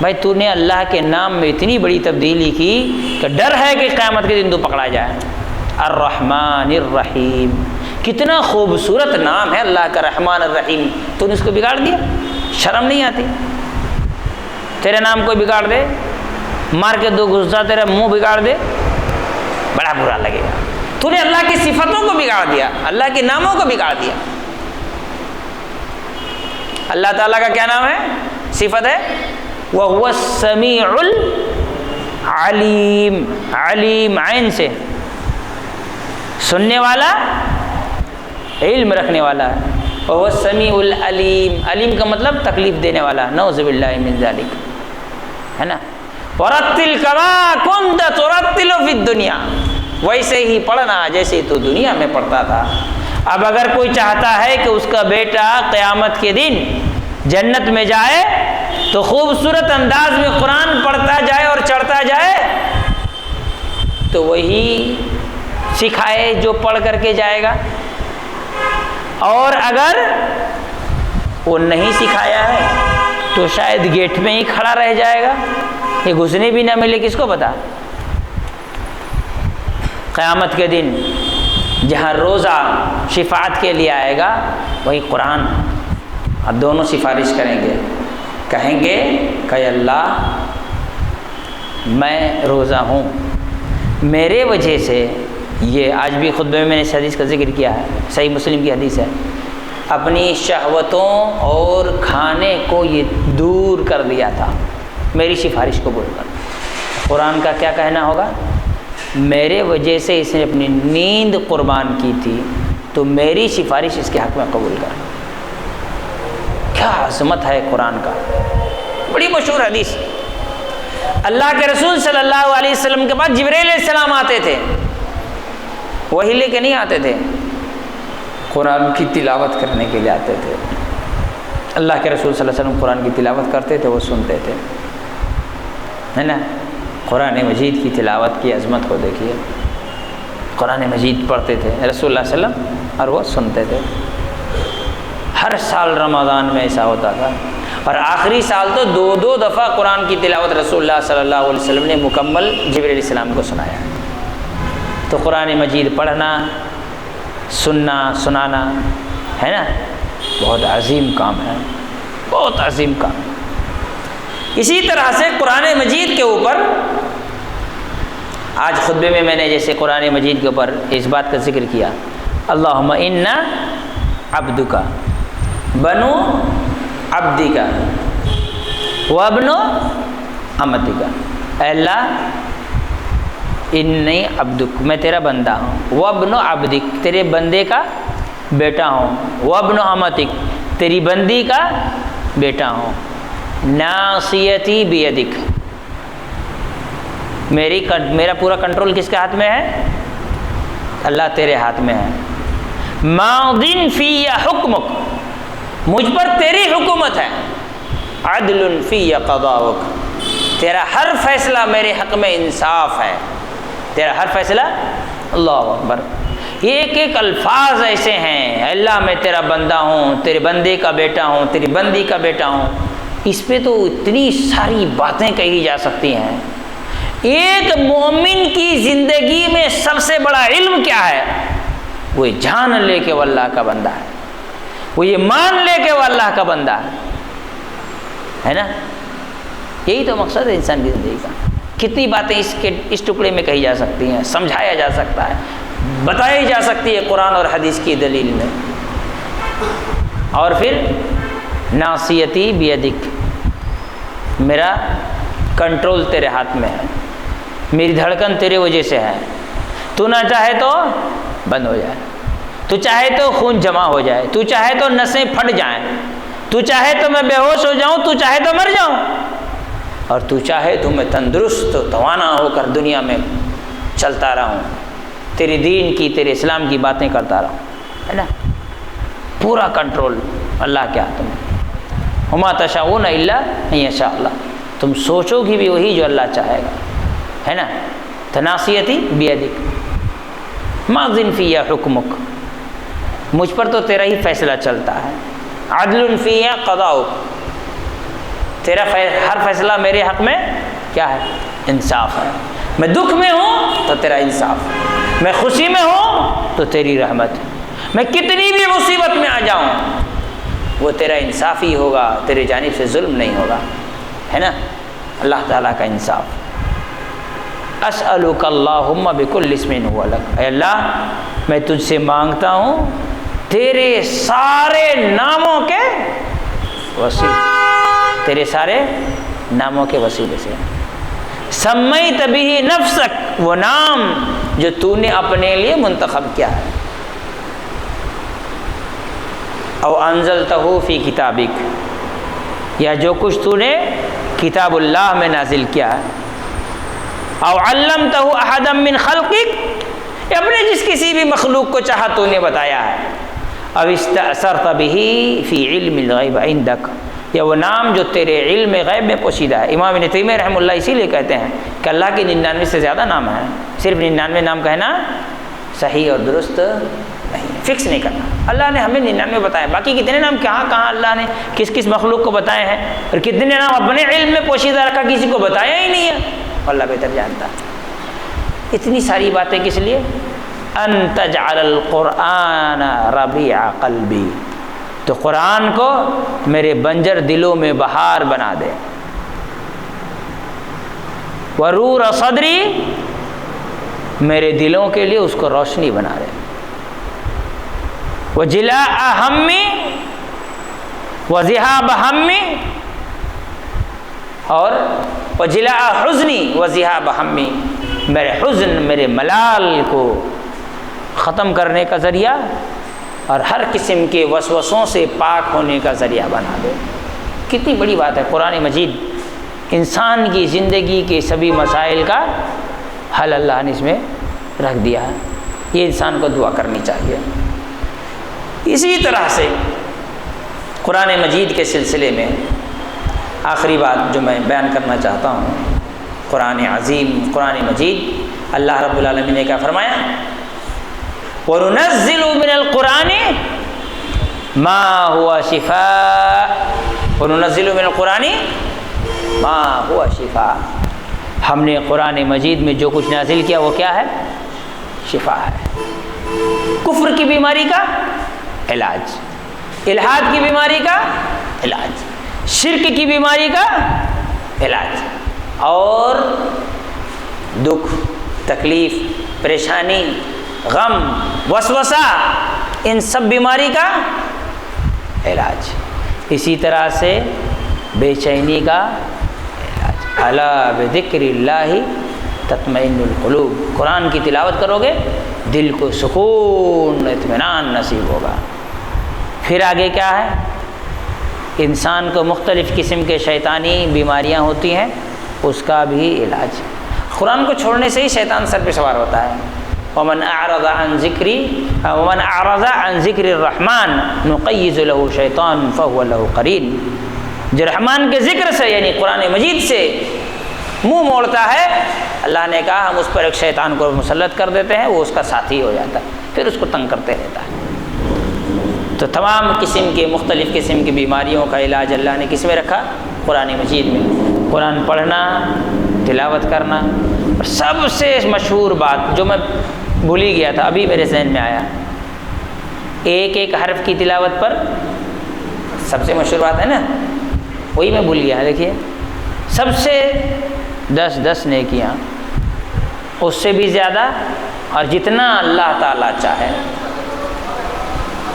A: بھائی تو نے اللہ کے نام میں اتنی بڑی تبدیلی کی کہ ڈر ہے کہ قیامت کے دن تو پکڑا جائے۔ الرحمن الرحیم، کتنا خوبصورت نام ہے اللہ کا رحمان الرحیم، تو نے اس کو بگاڑ دیا؟ شرم نہیں آتی؟ تیرے نام کو بگاڑ دے، مار کے دو غصہ تیرا منہ بگاڑ دے، بڑا برا لگے گا۔ تو نے اللہ کی صفتوں کو بگاڑ دیا، اللہ کے ناموں کو بگاڑ دیا۔ اللہ تعالیٰ کا کیا نام ہے، صفت ہے؟ وَهُوَ السَّمِيعُ الْعَلِيمُ، علیم عین سے، سننے والا، علم رکھنے والا ہے۔ وَهُوَ السَّمِيعُ الْعَلِيمُ، علیم کا مطلب تکلیف دینے والا، نعوذ باللہ من ذالک، ہے نا۔ وَرَتِّلْ كَمَا كُنْتَ تُرَتِّلُ فِي الدُّنْيَا، ویسے ہی پڑھنا جیسے تو دنیا میں پڑھتا تھا۔ اب اگر کوئی چاہتا ہے کہ اس کا بیٹا قیامت کے دن جنت میں جائے تو خوبصورت انداز میں قرآن پڑھتا جائے اور چڑھتا جائے، تو وہی سکھائے جو پڑھ کر کے جائے گا۔ اور اگر وہ نہیں سکھایا ہے تو شاید گیٹ میں ہی کھڑا رہ جائے گا، یہ گھسنے بھی نہ ملے، کس کو پتا۔ قیامت کے دن جہاں روزہ شفاعت کے لیے آئے گا وہی قرآن، اور دونوں سفارش کریں گے، کہیں گے کہ اللہ میں روزہ ہوں، میرے وجہ سے یہ، آج بھی خطبے میں نے اس حدیث کا ذکر کیا ہے، صحیح مسلم کی حدیث ہے، اپنی شہوتوں اور کھانے کو یہ دور کر دیا تھا میری سفارش کو بول کر۔ قرآن کا کیا کہنا ہوگا، میرے وجہ سے اس نے اپنی نیند قربان کی تھی تو میری سفارش اس کے حق میں قبول کر۔ کیا عظمت ہے قرآن کا، بڑی مشہور حدیث۔ اللہ کے رسول صلی اللہ علیہ وسلم کے پاس جبرائیل علیہ السلام آتے تھے، وہی لے کے نہیں آتے تھے، قرآن کی تلاوت کرنے کے لیے آتے تھے۔ اللہ کے رسول صلی اللہ علیہ وسلم قرآن کی تلاوت کرتے تھے، وہ سنتے تھے، ہے نا۔ قرآن مجید کی تلاوت کی عظمت کو دیکھیے، قرآن مجید پڑھتے تھے رسول اللہ صلی اللہ علیہ وسلم اور وہ سنتے تھے۔ ہر سال رمضان میں ایسا ہوتا تھا، اور آخری سال تو دو دفعہ قرآن کی تلاوت رسول اللہ صلی اللہ علیہ وسلم نے مکمل جبرائیل علیہ السلام کو سنایا۔ تو قرآن مجید پڑھنا، سننا، سنانا، ہے نا، بہت عظیم کام ہے، بہت عظیم کام۔ اسی طرح سے قرآن مجید کے اوپر آج خطبے میں نے جیسے قرآن مجید کے اوپر اس بات کا ذکر کیا، اللہم انا عبدک بنو عبدک وابن امتک، اے اللہ انی عبدک، میں تیرا بندہ ہوں، وابن عبدک، تیرے بندے کا بیٹا ہوں، وابن امتک، تیری بندی کا بیٹا ہوں، ناصیتی بیدک، میرا پورا کنٹرول کس کے ہاتھ میں ہے، اللہ تیرے ہاتھ میں ہے، ماضٍ فی حکمک، مجھ پر تیری حکومت ہے، عدل فی قضاؤک، تیرا ہر فیصلہ میرے حق میں انصاف ہے، تیرا ہر فیصلہ، اللہ اکبر۔ ایک ایک الفاظ ایسے ہیں، اللہ میں تیرا بندہ ہوں، تیرے بندے کا بیٹا ہوں، تیری بندی کا بیٹا ہوں، اس پہ تو اتنی ساری باتیں کہی جا سکتی ہیں۔ ایک مومن کی زندگی میں سب سے بڑا علم کیا ہے، وہ جان لے کے وہ اللہ کا بندہ ہے، وہ یہ مان لے کے وہ اللہ کا بندہ ہے نا۔ یہی تو مقصد ہے انسان کی زندگی کا۔ کتنی باتیں اس ٹکڑے میں کہی جا سکتی ہیں، سمجھایا جا سکتا ہے، بتائی جا سکتی ہے قرآن اور حدیث کی دلیل میں۔ اور پھر ناصیتی بیدک، میرا کنٹرول تیرے ہاتھ میں ہے، میری دھڑکن تیرے وجہ سے ہے، تو نہ چاہے تو بند ہو جائے، تو چاہے تو خون جمع ہو جائے، تو چاہے تو نسیں پھٹ جائیں، تو چاہے تو میں بے ہوش ہو جاؤں، تو چاہے تو مر جاؤں، اور تو چاہے تو میں تندرست توانا ہو کر دنیا میں چلتا رہوں، تیرے دین کی، تیرے اسلام کی باتیں کرتا رہوں، ہے نا۔ پورا کنٹرول اللہ کے ہاتھ میں۔ وما تشاؤون الا ان یشاء اللہ، تم سوچو گی بھی وہی جو اللہ چاہے گا، ہے نا۔ تناصیتی بیدک، ماضٍ فی حکمک، مجھ پر تو تیرا ہی فیصلہ چلتا ہے، عدل فی قضاؤک، تیرا ہر فیصلہ میرے حق میں کیا ہے، انصاف ہے۔ میں دکھ میں ہوں تو تیرا انصاف، میں خوشی میں ہوں تو تیری رحمت، میں کتنی بھی مصیبت میں آ جاؤں وہ تیرا انصاف ہی ہوگا، تیرے جانب سے ظلم نہیں ہوگا، ہے نا، اللہ تعالیٰ کا انصاف۔ اسألک اللہم بکل اسم هو لک، اے اللہ میں تجھ سے مانگتا ہوں تیرے سارے ناموں کے وسیلے، تیرے سارے ناموں کے وسیلے سے، سمیت بہ نفسک، وہ نام جو تو نے اپنے لیے منتخب کیا ہے، او انزلتہ فی کتابک، یا جو کچھ تو نے کتاب اللہ میں نازل کیا ہے، او علمتہ احدا من خلقک، یا اپنے جس کسی بھی مخلوق کو چاہا تو نے بتایا ہے، او استأثرت بہ فی علم الغیب عندک، یا وہ نام جو تیرے علم غیب میں پوشیدہ ہے۔ امام ابن تیمیہ رحمہ اللہ اسی لیے کہتے ہیں کہ اللہ کے 99 سے زیادہ نام ہیں، صرف 99 نام کہنا صحیح اور درست نہیں، فکس نہیں کرنا۔ اللہ نے ہمیں 99 بتایا، باقی کتنے نام کہاں کہاں اللہ نے کس کس مخلوق کو بتائے ہیں، اور کتنے نام اپنے علم میں پوشیدہ رکھا، کسی کو بتایا ہی نہیں ہے، اللہ بہتر جانتا ہے۔ اتنی ساری باتیں کس لیے؟ ان تجعل القرآن ربیع قلبی، تو قرآن کو میرے بنجر دلوں میں بہار بنا دے، ورور صدری، میرے دلوں کے لیے اس کو روشنی بنا دے، وجلاء ہمی وذہاب ہمی، اور وجلاء حزنی وذہاب ہمی، میرے حزن میرے ملال کو ختم کرنے کا ذریعہ اور ہر قسم کے وسوسوں سے پاک ہونے کا ذریعہ بنا دے۔ کتنی بڑی بات ہے، قرآن مجید انسان کی زندگی کے سبھی مسائل کا حل اللہ نے اس میں رکھ دیا ہے، یہ انسان کو دعا کرنی چاہیے۔ اسی طرح سے قرآن مجید کے سلسلے میں آخری بات جو میں بیان کرنا چاہتا ہوں، قرآن عظیم قرآن مجید، اللہ رب العالمین نے کیا فرمایا؟ وَنُنَزِّلُ مِنَ الْقُرْآنِ مَا هُوَ شِفَاءٌ، وَنُنَزِّلُ مِنَ الْقُرْآنِ مَا هُوَ شِفَاءٌ، ہم نے قرآن مجید میں جو کچھ نازل کیا وہ کیا ہے؟ شفا ہے، کفر کی بیماری کا علاج، الحاد کی بیماری کا علاج، شرک کی بیماری کا علاج، اور دکھ تکلیف پریشانی غم وسوسہ ان سب بیماری کا علاج، اسی طرح سے بے چینی کا علاج، الا بذکر اللہ تطمئن القلوب، قرآن کی تلاوت کرو گے دل کو سکون اطمینان نصیب ہوگا۔ پھر آگے کیا ہے؟ انسان کو مختلف قسم کے شیطانی بیماریاں ہوتی ہیں، اس کا بھی علاج، قرآن کو چھوڑنے سے ہی شیطان سر پہ سوار ہوتا ہے۔ ومن اعرض عن ذکر الرحمن نقیض له شیطان فهو له قرین، جو رحمان کے ذکر سے یعنی قرآن مجید سے منہ موڑتا ہے، اللہ نے کہا ہم اس پر ایک شیطان کو مسلط کر دیتے ہیں، وہ اس کا ساتھی ہو جاتا ہے، پھر اس کو تنگ کرتے رہتا ہے۔ تو تمام قسم کے مختلف قسم کی بیماریوں کا علاج اللہ نے کس میں رکھا؟ قرآن مجید میں۔ قرآن پڑھنا، تلاوت کرنا، اور سب سے مشہور بات جو میں بھول ہی گیا تھا ابھی میرے ذہن میں آیا، ایک ایک حرف کی تلاوت پر سب سے مشہور بات ہے نا، وہی میں بھول گیا۔ دیکھیے سب سے 10 نیکیاں، اس سے بھی زیادہ، اور جتنا اللہ تعالیٰ چاہے،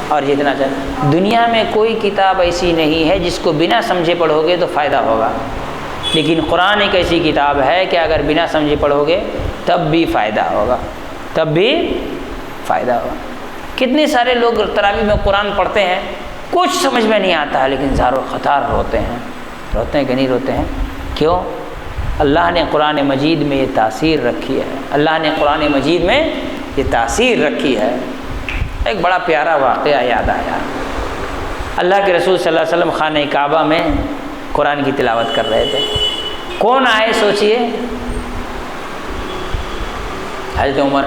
A: اور جتنا چاہے۔ دنیا میں کوئی کتاب ایسی نہیں ہے جس کو بنا سمجھے پڑھو گے تو فائدہ ہوگا، لیکن قرآن ایک ایسی کتاب ہے کہ اگر بنا سمجھے پڑھو گے تب بھی فائدہ ہوگا، تب بھی فائدہ ہوگا۔ کتنے سارے لوگ تراویح میں قرآن پڑھتے ہیں، کچھ سمجھ میں نہیں آتا ہے، لیکن زار و خطار روتے ہیں کہ نہیں روتے ہیں؟ کیوں؟ اللہ نے قرآن مجید میں یہ تاثیر رکھی ہے، اللہ نے قرآن مجید میں یہ تاثیر رکھی ہے۔ ایک بڑا پیارا واقعہ یاد آیا، اللہ کے رسول صلی اللہ علیہ وسلم خانہ کعبہ میں قرآن کی تلاوت کر رہے تھے، کون آئے سوچئے؟ حضرت عمر،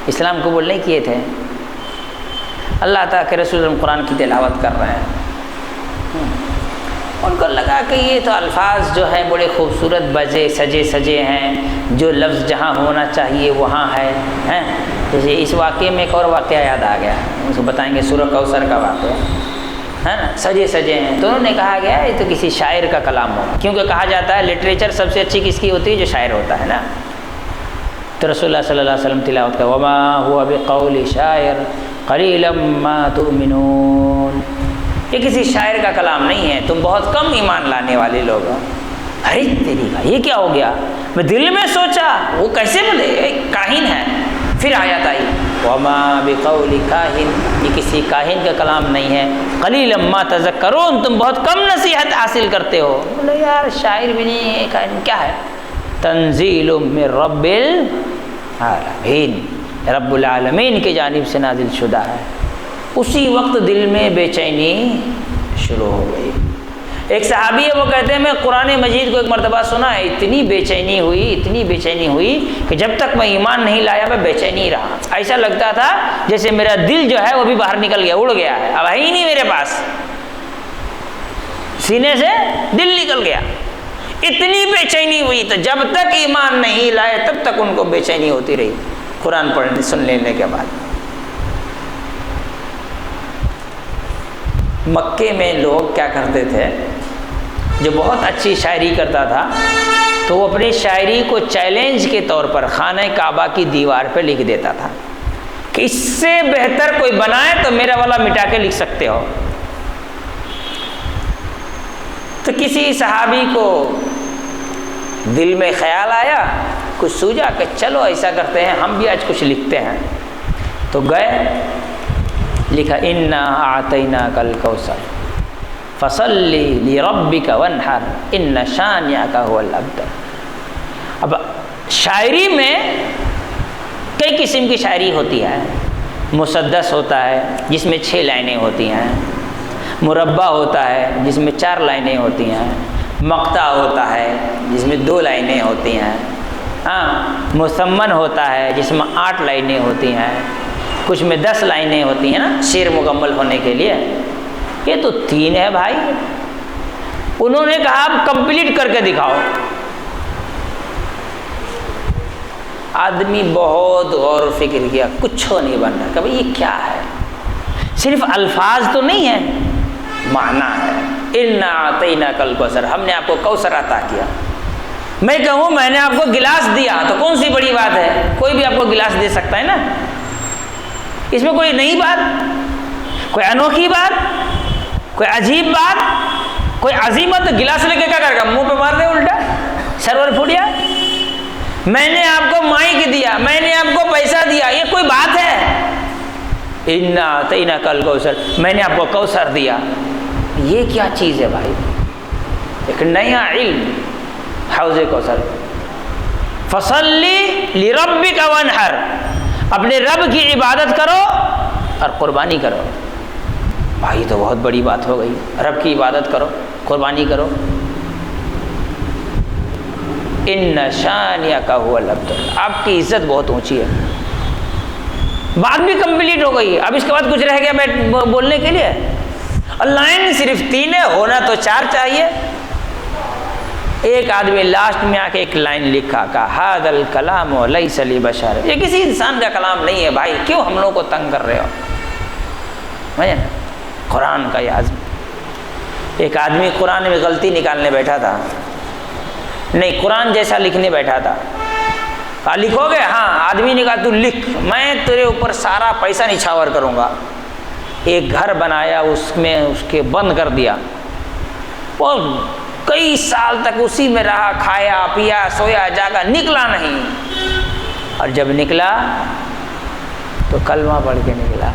A: اسلام قبول نہیں کیے تھے، اللہ تعالیٰ کے رسول قرآن کی تلاوت کر رہے ہیں، ان کو لگا کہ یہ تو الفاظ جو ہیں بڑے خوبصورت بجے سجے ہیں، جو لفظ جہاں ہونا چاہیے وہاں ہے، جیسے اس واقعے میں ایک اور واقعہ یاد آ گیا، اس کو بتائیں گے، سورہ کوثر کا واقعہ ہے نا، سجے سجے ہیں، تو انہوں نے کہا گیا یہ تو کسی شاعر کا کلام ہو، کیونکہ کہا جاتا ہے لٹریچر سب سے اچھی کس کی ہوتی ہے؟ جو شاعر ہوتا ہے نا۔ تو رسول اللہ صلی اللہ علیہ وسلم تلاوت کا وما هو بقول شاعر قلیلا ما تؤمنون، یہ کسی شاعر کا کلام نہیں ہے، تم بہت کم ایمان لانے والے لوگ ہو۔ ارے تیری کا یہ کیا ہو گیا؟ میں دل میں سوچا وہ کیسے بولے ایک کاہن ہے، پھر آیت آئی وما بقول کاہن، یہ کسی کاہن کا کلام نہیں ہے، قلیلا ما تذکرون، تم بہت کم نصیحت حاصل کرتے ہو۔ بولے یار شاعر بھی نہیں ہے، کاہن کیا ہے؟ تنزیل من رب العالمین، رب العالمین کی جانب سے نازل شدہ ہے۔ اسی وقت دل میں بے چینی شروع ہو گئی۔ ایک صحابی ہے، وہ کہتے ہیں میں قرآن مجید کو ایک مرتبہ سنا ہے، اتنی بے چینی ہوئی کہ جب تک میں ایمان نہیں لایا میں بے چینی ہی رہا، ایسا لگتا تھا جیسے میرا دل جو ہے وہ بھی باہر نکل گیا، اڑ گیا ہے، اب ہے ہی نہیں میرے پاس، سینے سے دل نکل گیا، اتنی بے چینی ہوئی۔ تو جب تک ایمان نہیں لائے تب تک ان کو بے چینی ہوتی رہی قرآن پڑھنے سن لینے کے بعد۔ مکے میں لوگ کیا کرتے تھے، جو بہت اچھی شاعری کرتا تھا تو وہ اپنی شاعری کو چیلنج کے طور پر خانہ کعبہ کی دیوار پہ لکھ دیتا تھا کہ اس سے بہتر کوئی بنائے تو میرا والا مٹا کے لکھ سکتے ہو۔ تو کسی صحابی کو دل میں خیال آیا، کچھ سوجا کہ چلو ایسا کرتے ہیں ہم بھی آج کچھ لکھتے ہیں، تو گئے، لکھا انا اعطیناک الکوثر فصلی لربک وانحر ان شانئک هو الابتر۔ اب شاعری میں کئی قسم کی شاعری ہوتی ہے، مسدس ہوتا ہے جس میں 6 لائنیں ہوتی ہیں، مربع ہوتا ہے جس میں 4 لائنیں ہوتی ہیں، مقطع ہوتا ہے جس میں 2 لائنیں ہوتی ہیں، مسمن ہوتا ہے جس میں 8 لائنیں ہوتی ہیں، کچھ میں 10 لائنیں ہوتی ہیں نا شعر مکمل ہونے کے لیے۔ یہ تو 3 ہے بھائی۔ انہوں نے کہا آپ کمپلیٹ کر کے دکھاؤ۔ آدمی بہت غور و فکر کیا، کچھ نہیں بن رہا کہ بھائی یہ کیا ہے، صرف الفاظ تو نہیں ہے، معنی ہے۔ انا اعطیناک الکوثر، ہم نے آپ کو کوثر عطا کیا۔ میں کہوں میں نے آپ کو گلاس دیا تو کون سی بڑی بات ہے، کوئی بھی آپ کو گلاس دے سکتا ہے نا، اس میں کوئی نئی بات، کوئی انوکھی بات، کوئی عجیب بات، کوئی عظیمت۔ گلاس لے کے کیا کرے گا، منہ پہ مار دے الٹا، سرور پھوٹیا۔ میں نے آپ کو مائک دیا، میں نے آپ کو پیسہ دیا، یہ کوئی بات ہے؟ انا اعطیناک الکوثر، میں نے آپ کو کوثر دیا، یہ کیا چیز ہے بھائی؟ ایک نیا علم، حوض کوثر۔ فصلی لربک وانحر، اپنے رب کی عبادت کرو اور قربانی کرو۔ بھائی تو بہت بڑی بات ہو گئی، رب کی عبادت کرو، قربانی کرو۔ ان شانئک هو الابتر، آپ کی عزت بہت اونچی ہے۔ بات بھی کمپلیٹ ہو گئی، اب اس کے بعد کچھ رہ گیا بولنے کے لیے؟ اور لائن صرف 3 ہے، ہونا تو 4 چاہیے۔ ایک آدمی لاسٹ میں آ کے ایک لائن لکھا کہ ھذا الکلام لیس لبشر، یہ کسی انسان کا کلام نہیں ہے بھائی، کیوں ہم لوگوں کو تنگ کر رہے ہو؟ سمجھے نا، قرآن کا یہ عزم۔ ایک آدمی قرآن میں غلطی نکالنے بیٹھا تھا، نہیں قرآن جیسا لکھنے بیٹھا تھا، کہا لکھو گے؟ ہاں۔ آدمی نے کہا تو لکھ، میں تیرے اوپر سارا پیسہ نچھاور کروں گا۔ ایک گھر بنایا، اس میں اس کے بند کر دیا، اور کئی سال تک اسی میں رہا، کھایا پیا سویا جاگا، نکلا نہیں۔ اور جب نکلا تو کلمہ پڑھ کے نکلا،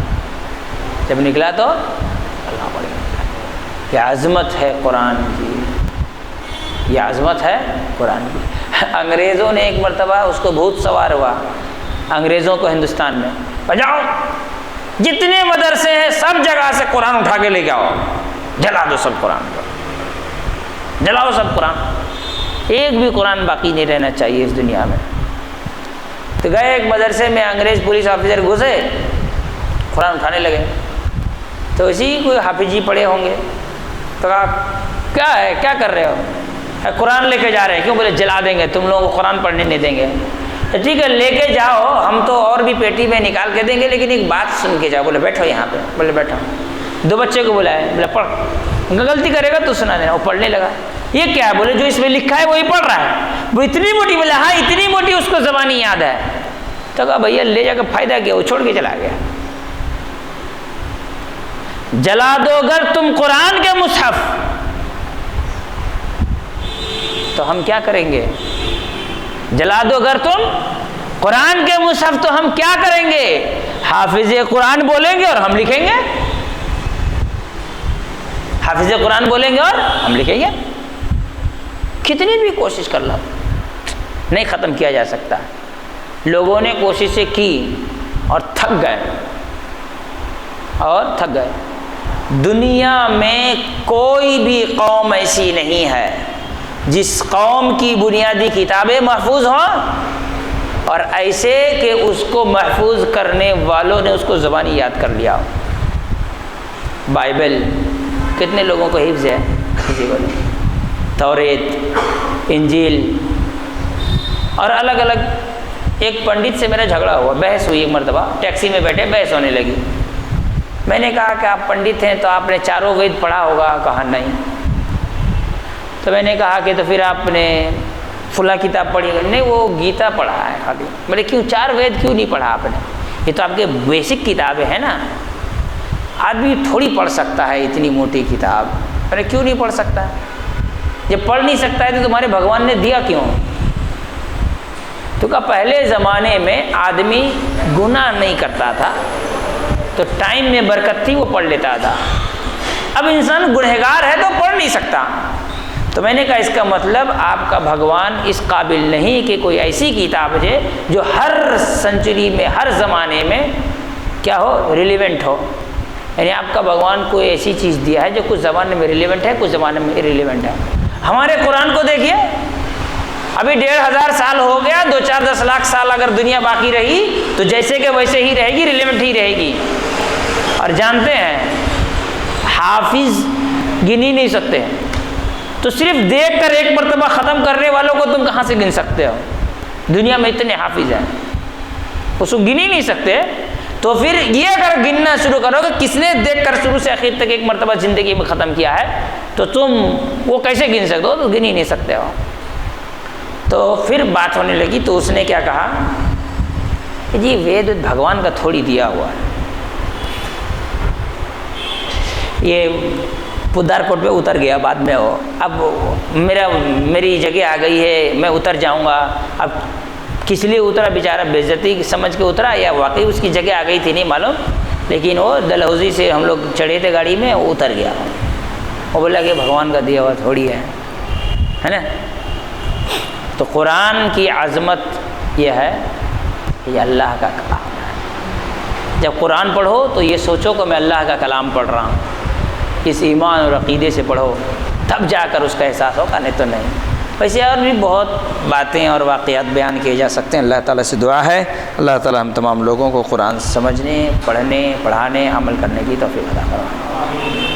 A: جب نکلا تو کلمہ پڑھ کے نکلا۔ یہ عظمت ہے قرآن کی، یہ عظمت ہے قرآن کی۔ انگریزوں نے ایک مرتبہ اس کو بھوت سوار ہوا، انگریزوں کو ہندوستان میں، بجاؤ جتنے مدرسے ہیں سب جگہ سے قرآن اٹھا کے لے کے آؤ، جلا دو سب قرآن کو، جلاؤ سب قرآن، ایک بھی قرآن باقی نہیں رہنا چاہیے اس دنیا میں۔ تو گئے ایک مدرسے میں، انگریز پولیس آفیسر گھسے، قرآن اٹھانے لگے، تو اسی کوئی حافظ جی پڑھے ہوں گے، تو کہا کیا ہے، کیا کر رہے ہو؟ قرآن لے کے جا رہے ہیں، کیوں؟ بولے جلا دیں گے، تم لوگوں کو قرآن پڑھنے نہیں دیں گے۔ ٹھیک ہے لے کے جاؤ، ہم تو اور بھی پیٹی میں نکال کے دیں گے، لیکن ایک بات سن کے جاؤ۔ بولے بیٹھو یہاں پہ، بولے بیٹھو۔ 2 بچے کو بلائے، بولے پڑھ، غلطی کرے گا تو سنا دینا۔ وہ پڑھنے لگا۔ یہ کیا ہے؟ بولے جو اس میں لکھا ہے وہی پڑھ رہا ہے۔ وہ اتنی موٹی، بولے ہاں اتنی موٹی اس کو زبانی یاد ہے۔ تو کہا بھیا لے جا کے فائدہ کیا، وہ چھوڑ کے چلا گیا۔ جلا دو اگر تم قرآن کے مصحف تو ہم کیا کریں گے؟ جلا دو اگر تم قرآن کے مصحف تو ہم کیا کریں گے؟ حافظ قرآن بولیں گے اور ہم لکھیں گے۔ حافظ قرآن بولیں گے اور ہم لکھیں گے۔ کتنی بھی کوشش کر لو نہیں ختم کیا جا سکتا۔ لوگوں نے کوششیں کی اور تھک گئے۔ دنیا میں کوئی بھی قوم ایسی نہیں ہے جس قوم کی بنیادی کتابیں محفوظ ہوں اور ایسے کہ اس کو محفوظ کرنے والوں نے اس کو زبانی یاد کر لیا ہو۔ بائبل کتنے لوگوں کو حفظ ہے؟ کسی کو نہیں۔ توریت، انجیل اور الگ الگ۔ ایک پنڈت سے میرا جھگڑا ہوا، بحث ہوئی ایک مرتبہ، ٹیکسی میں بیٹھے بحث ہونے لگی۔ میں نے کہا کہ آپ پنڈت ہیں تو آپ نے چاروں وید پڑھا ہوگا؟ کہا نہیں۔ تو میں نے کہا کہ تو پھر آپ نے فلاں کتاب پڑھی؟ نہیں وہ گیتا پڑھا ہے خالی۔ بولے کیوں 4 وید کیوں نہیں پڑھا آپ نے؟ یہ تو آپ کے بیسک کتابیں ہیں نا، آدمی تھوڑی پڑھ سکتا ہے اتنی موٹی کتاب۔ میں نے کیوں نہیں پڑھ سکتا؟ جب پڑھ نہیں سکتا ہے تو تمہارے بھگوان نے دیا کیوں؟ تو کہا پہلے زمانے میں آدمی گناہ نہیں کرتا تھا تو ٹائم میں برکت تھی، وہ پڑھ لیتا تھا۔ اب انسان گنہگار ہے تو پڑھ نہیں سکتا۔ تو میں نے کہا اس کا مطلب آپ کا بھگوان اس قابل نہیں کہ کوئی ایسی کتاب ہے جو ہر سنچری میں، ہر زمانے میں کیا ہو، ریلیونٹ ہو۔ یعنی آپ کا بھگوان کوئی ایسی چیز دیا ہے جو کچھ زمانے میں ریلیونٹ ہے، کچھ زمانے میں ریلیونٹ ہے۔ ہمارے قرآن کو دیکھیے، ابھی 1500 سال ہو گیا، 2-4-10 لاکھ سال اگر دنیا باقی رہی تو جیسے کہ ویسے ہی رہے گی، ریلیونٹ ہی رہے گی۔ اور جانتے ہیں حافظ گن ہی نہیں سکتے، تو صرف دیکھ کر ایک مرتبہ ختم کرنے والوں کو تم کہاں سے گن سکتے ہو؟ دنیا میں اتنے حافظ ہیں، اس کو گن ہی نہیں سکتے۔ تو پھر یہ اگر گننا شروع کرو کہ کس نے دیکھ کر شروع سے آخر تک ایک مرتبہ زندگی میں ختم کیا ہے، تو تم وہ کیسے گن سکتے ہو؟ تو گن ہی نہیں سکتے ہو۔ تو پھر بات ہونے لگی تو اس نے کیا کہا کہ جی وید بھگوان کا تھوڑی دیا ہوا ہے۔ یہ پدار کوٹ پہ اتر گیا بعد میں، وہ اب میری جگہ آ گئی ہے، میں اتر جاؤں گا۔ اب کس لیے اترا بیچارہ؟ بے عزتی سمجھ کے اترا یا واقعی اس کی جگہ آ گئی تھی نہیں معلوم، لیکن وہ ڈلہوزی سے ہم لوگ چڑھے تھے گاڑی میں، وہ اتر گیا۔ وہ بولا کہ بھگوان کا دیا ہوا تھوڑی ہے نا۔ تو قرآن کی عظمت یہ ہے کہ یہ اللہ کا کلام ہے۔ جب قرآن پڑھو تو یہ سوچو کہ میں اللہ کا کلام پڑھ رہا ہوں، اس ایمان اور عقیدے سے پڑھو، تب جا کر اس کا احساس ہوگا، نہیں تو نہیں۔ ویسے اور بھی بہت باتیں اور واقعات بیان کیے جا سکتے ہیں۔ اللہ تعالیٰ سے دعا ہے اللہ تعالیٰ ہم تمام لوگوں کو قرآن سمجھنے، پڑھنے، پڑھانے، عمل کرنے کی توفیق عطا فرمائے۔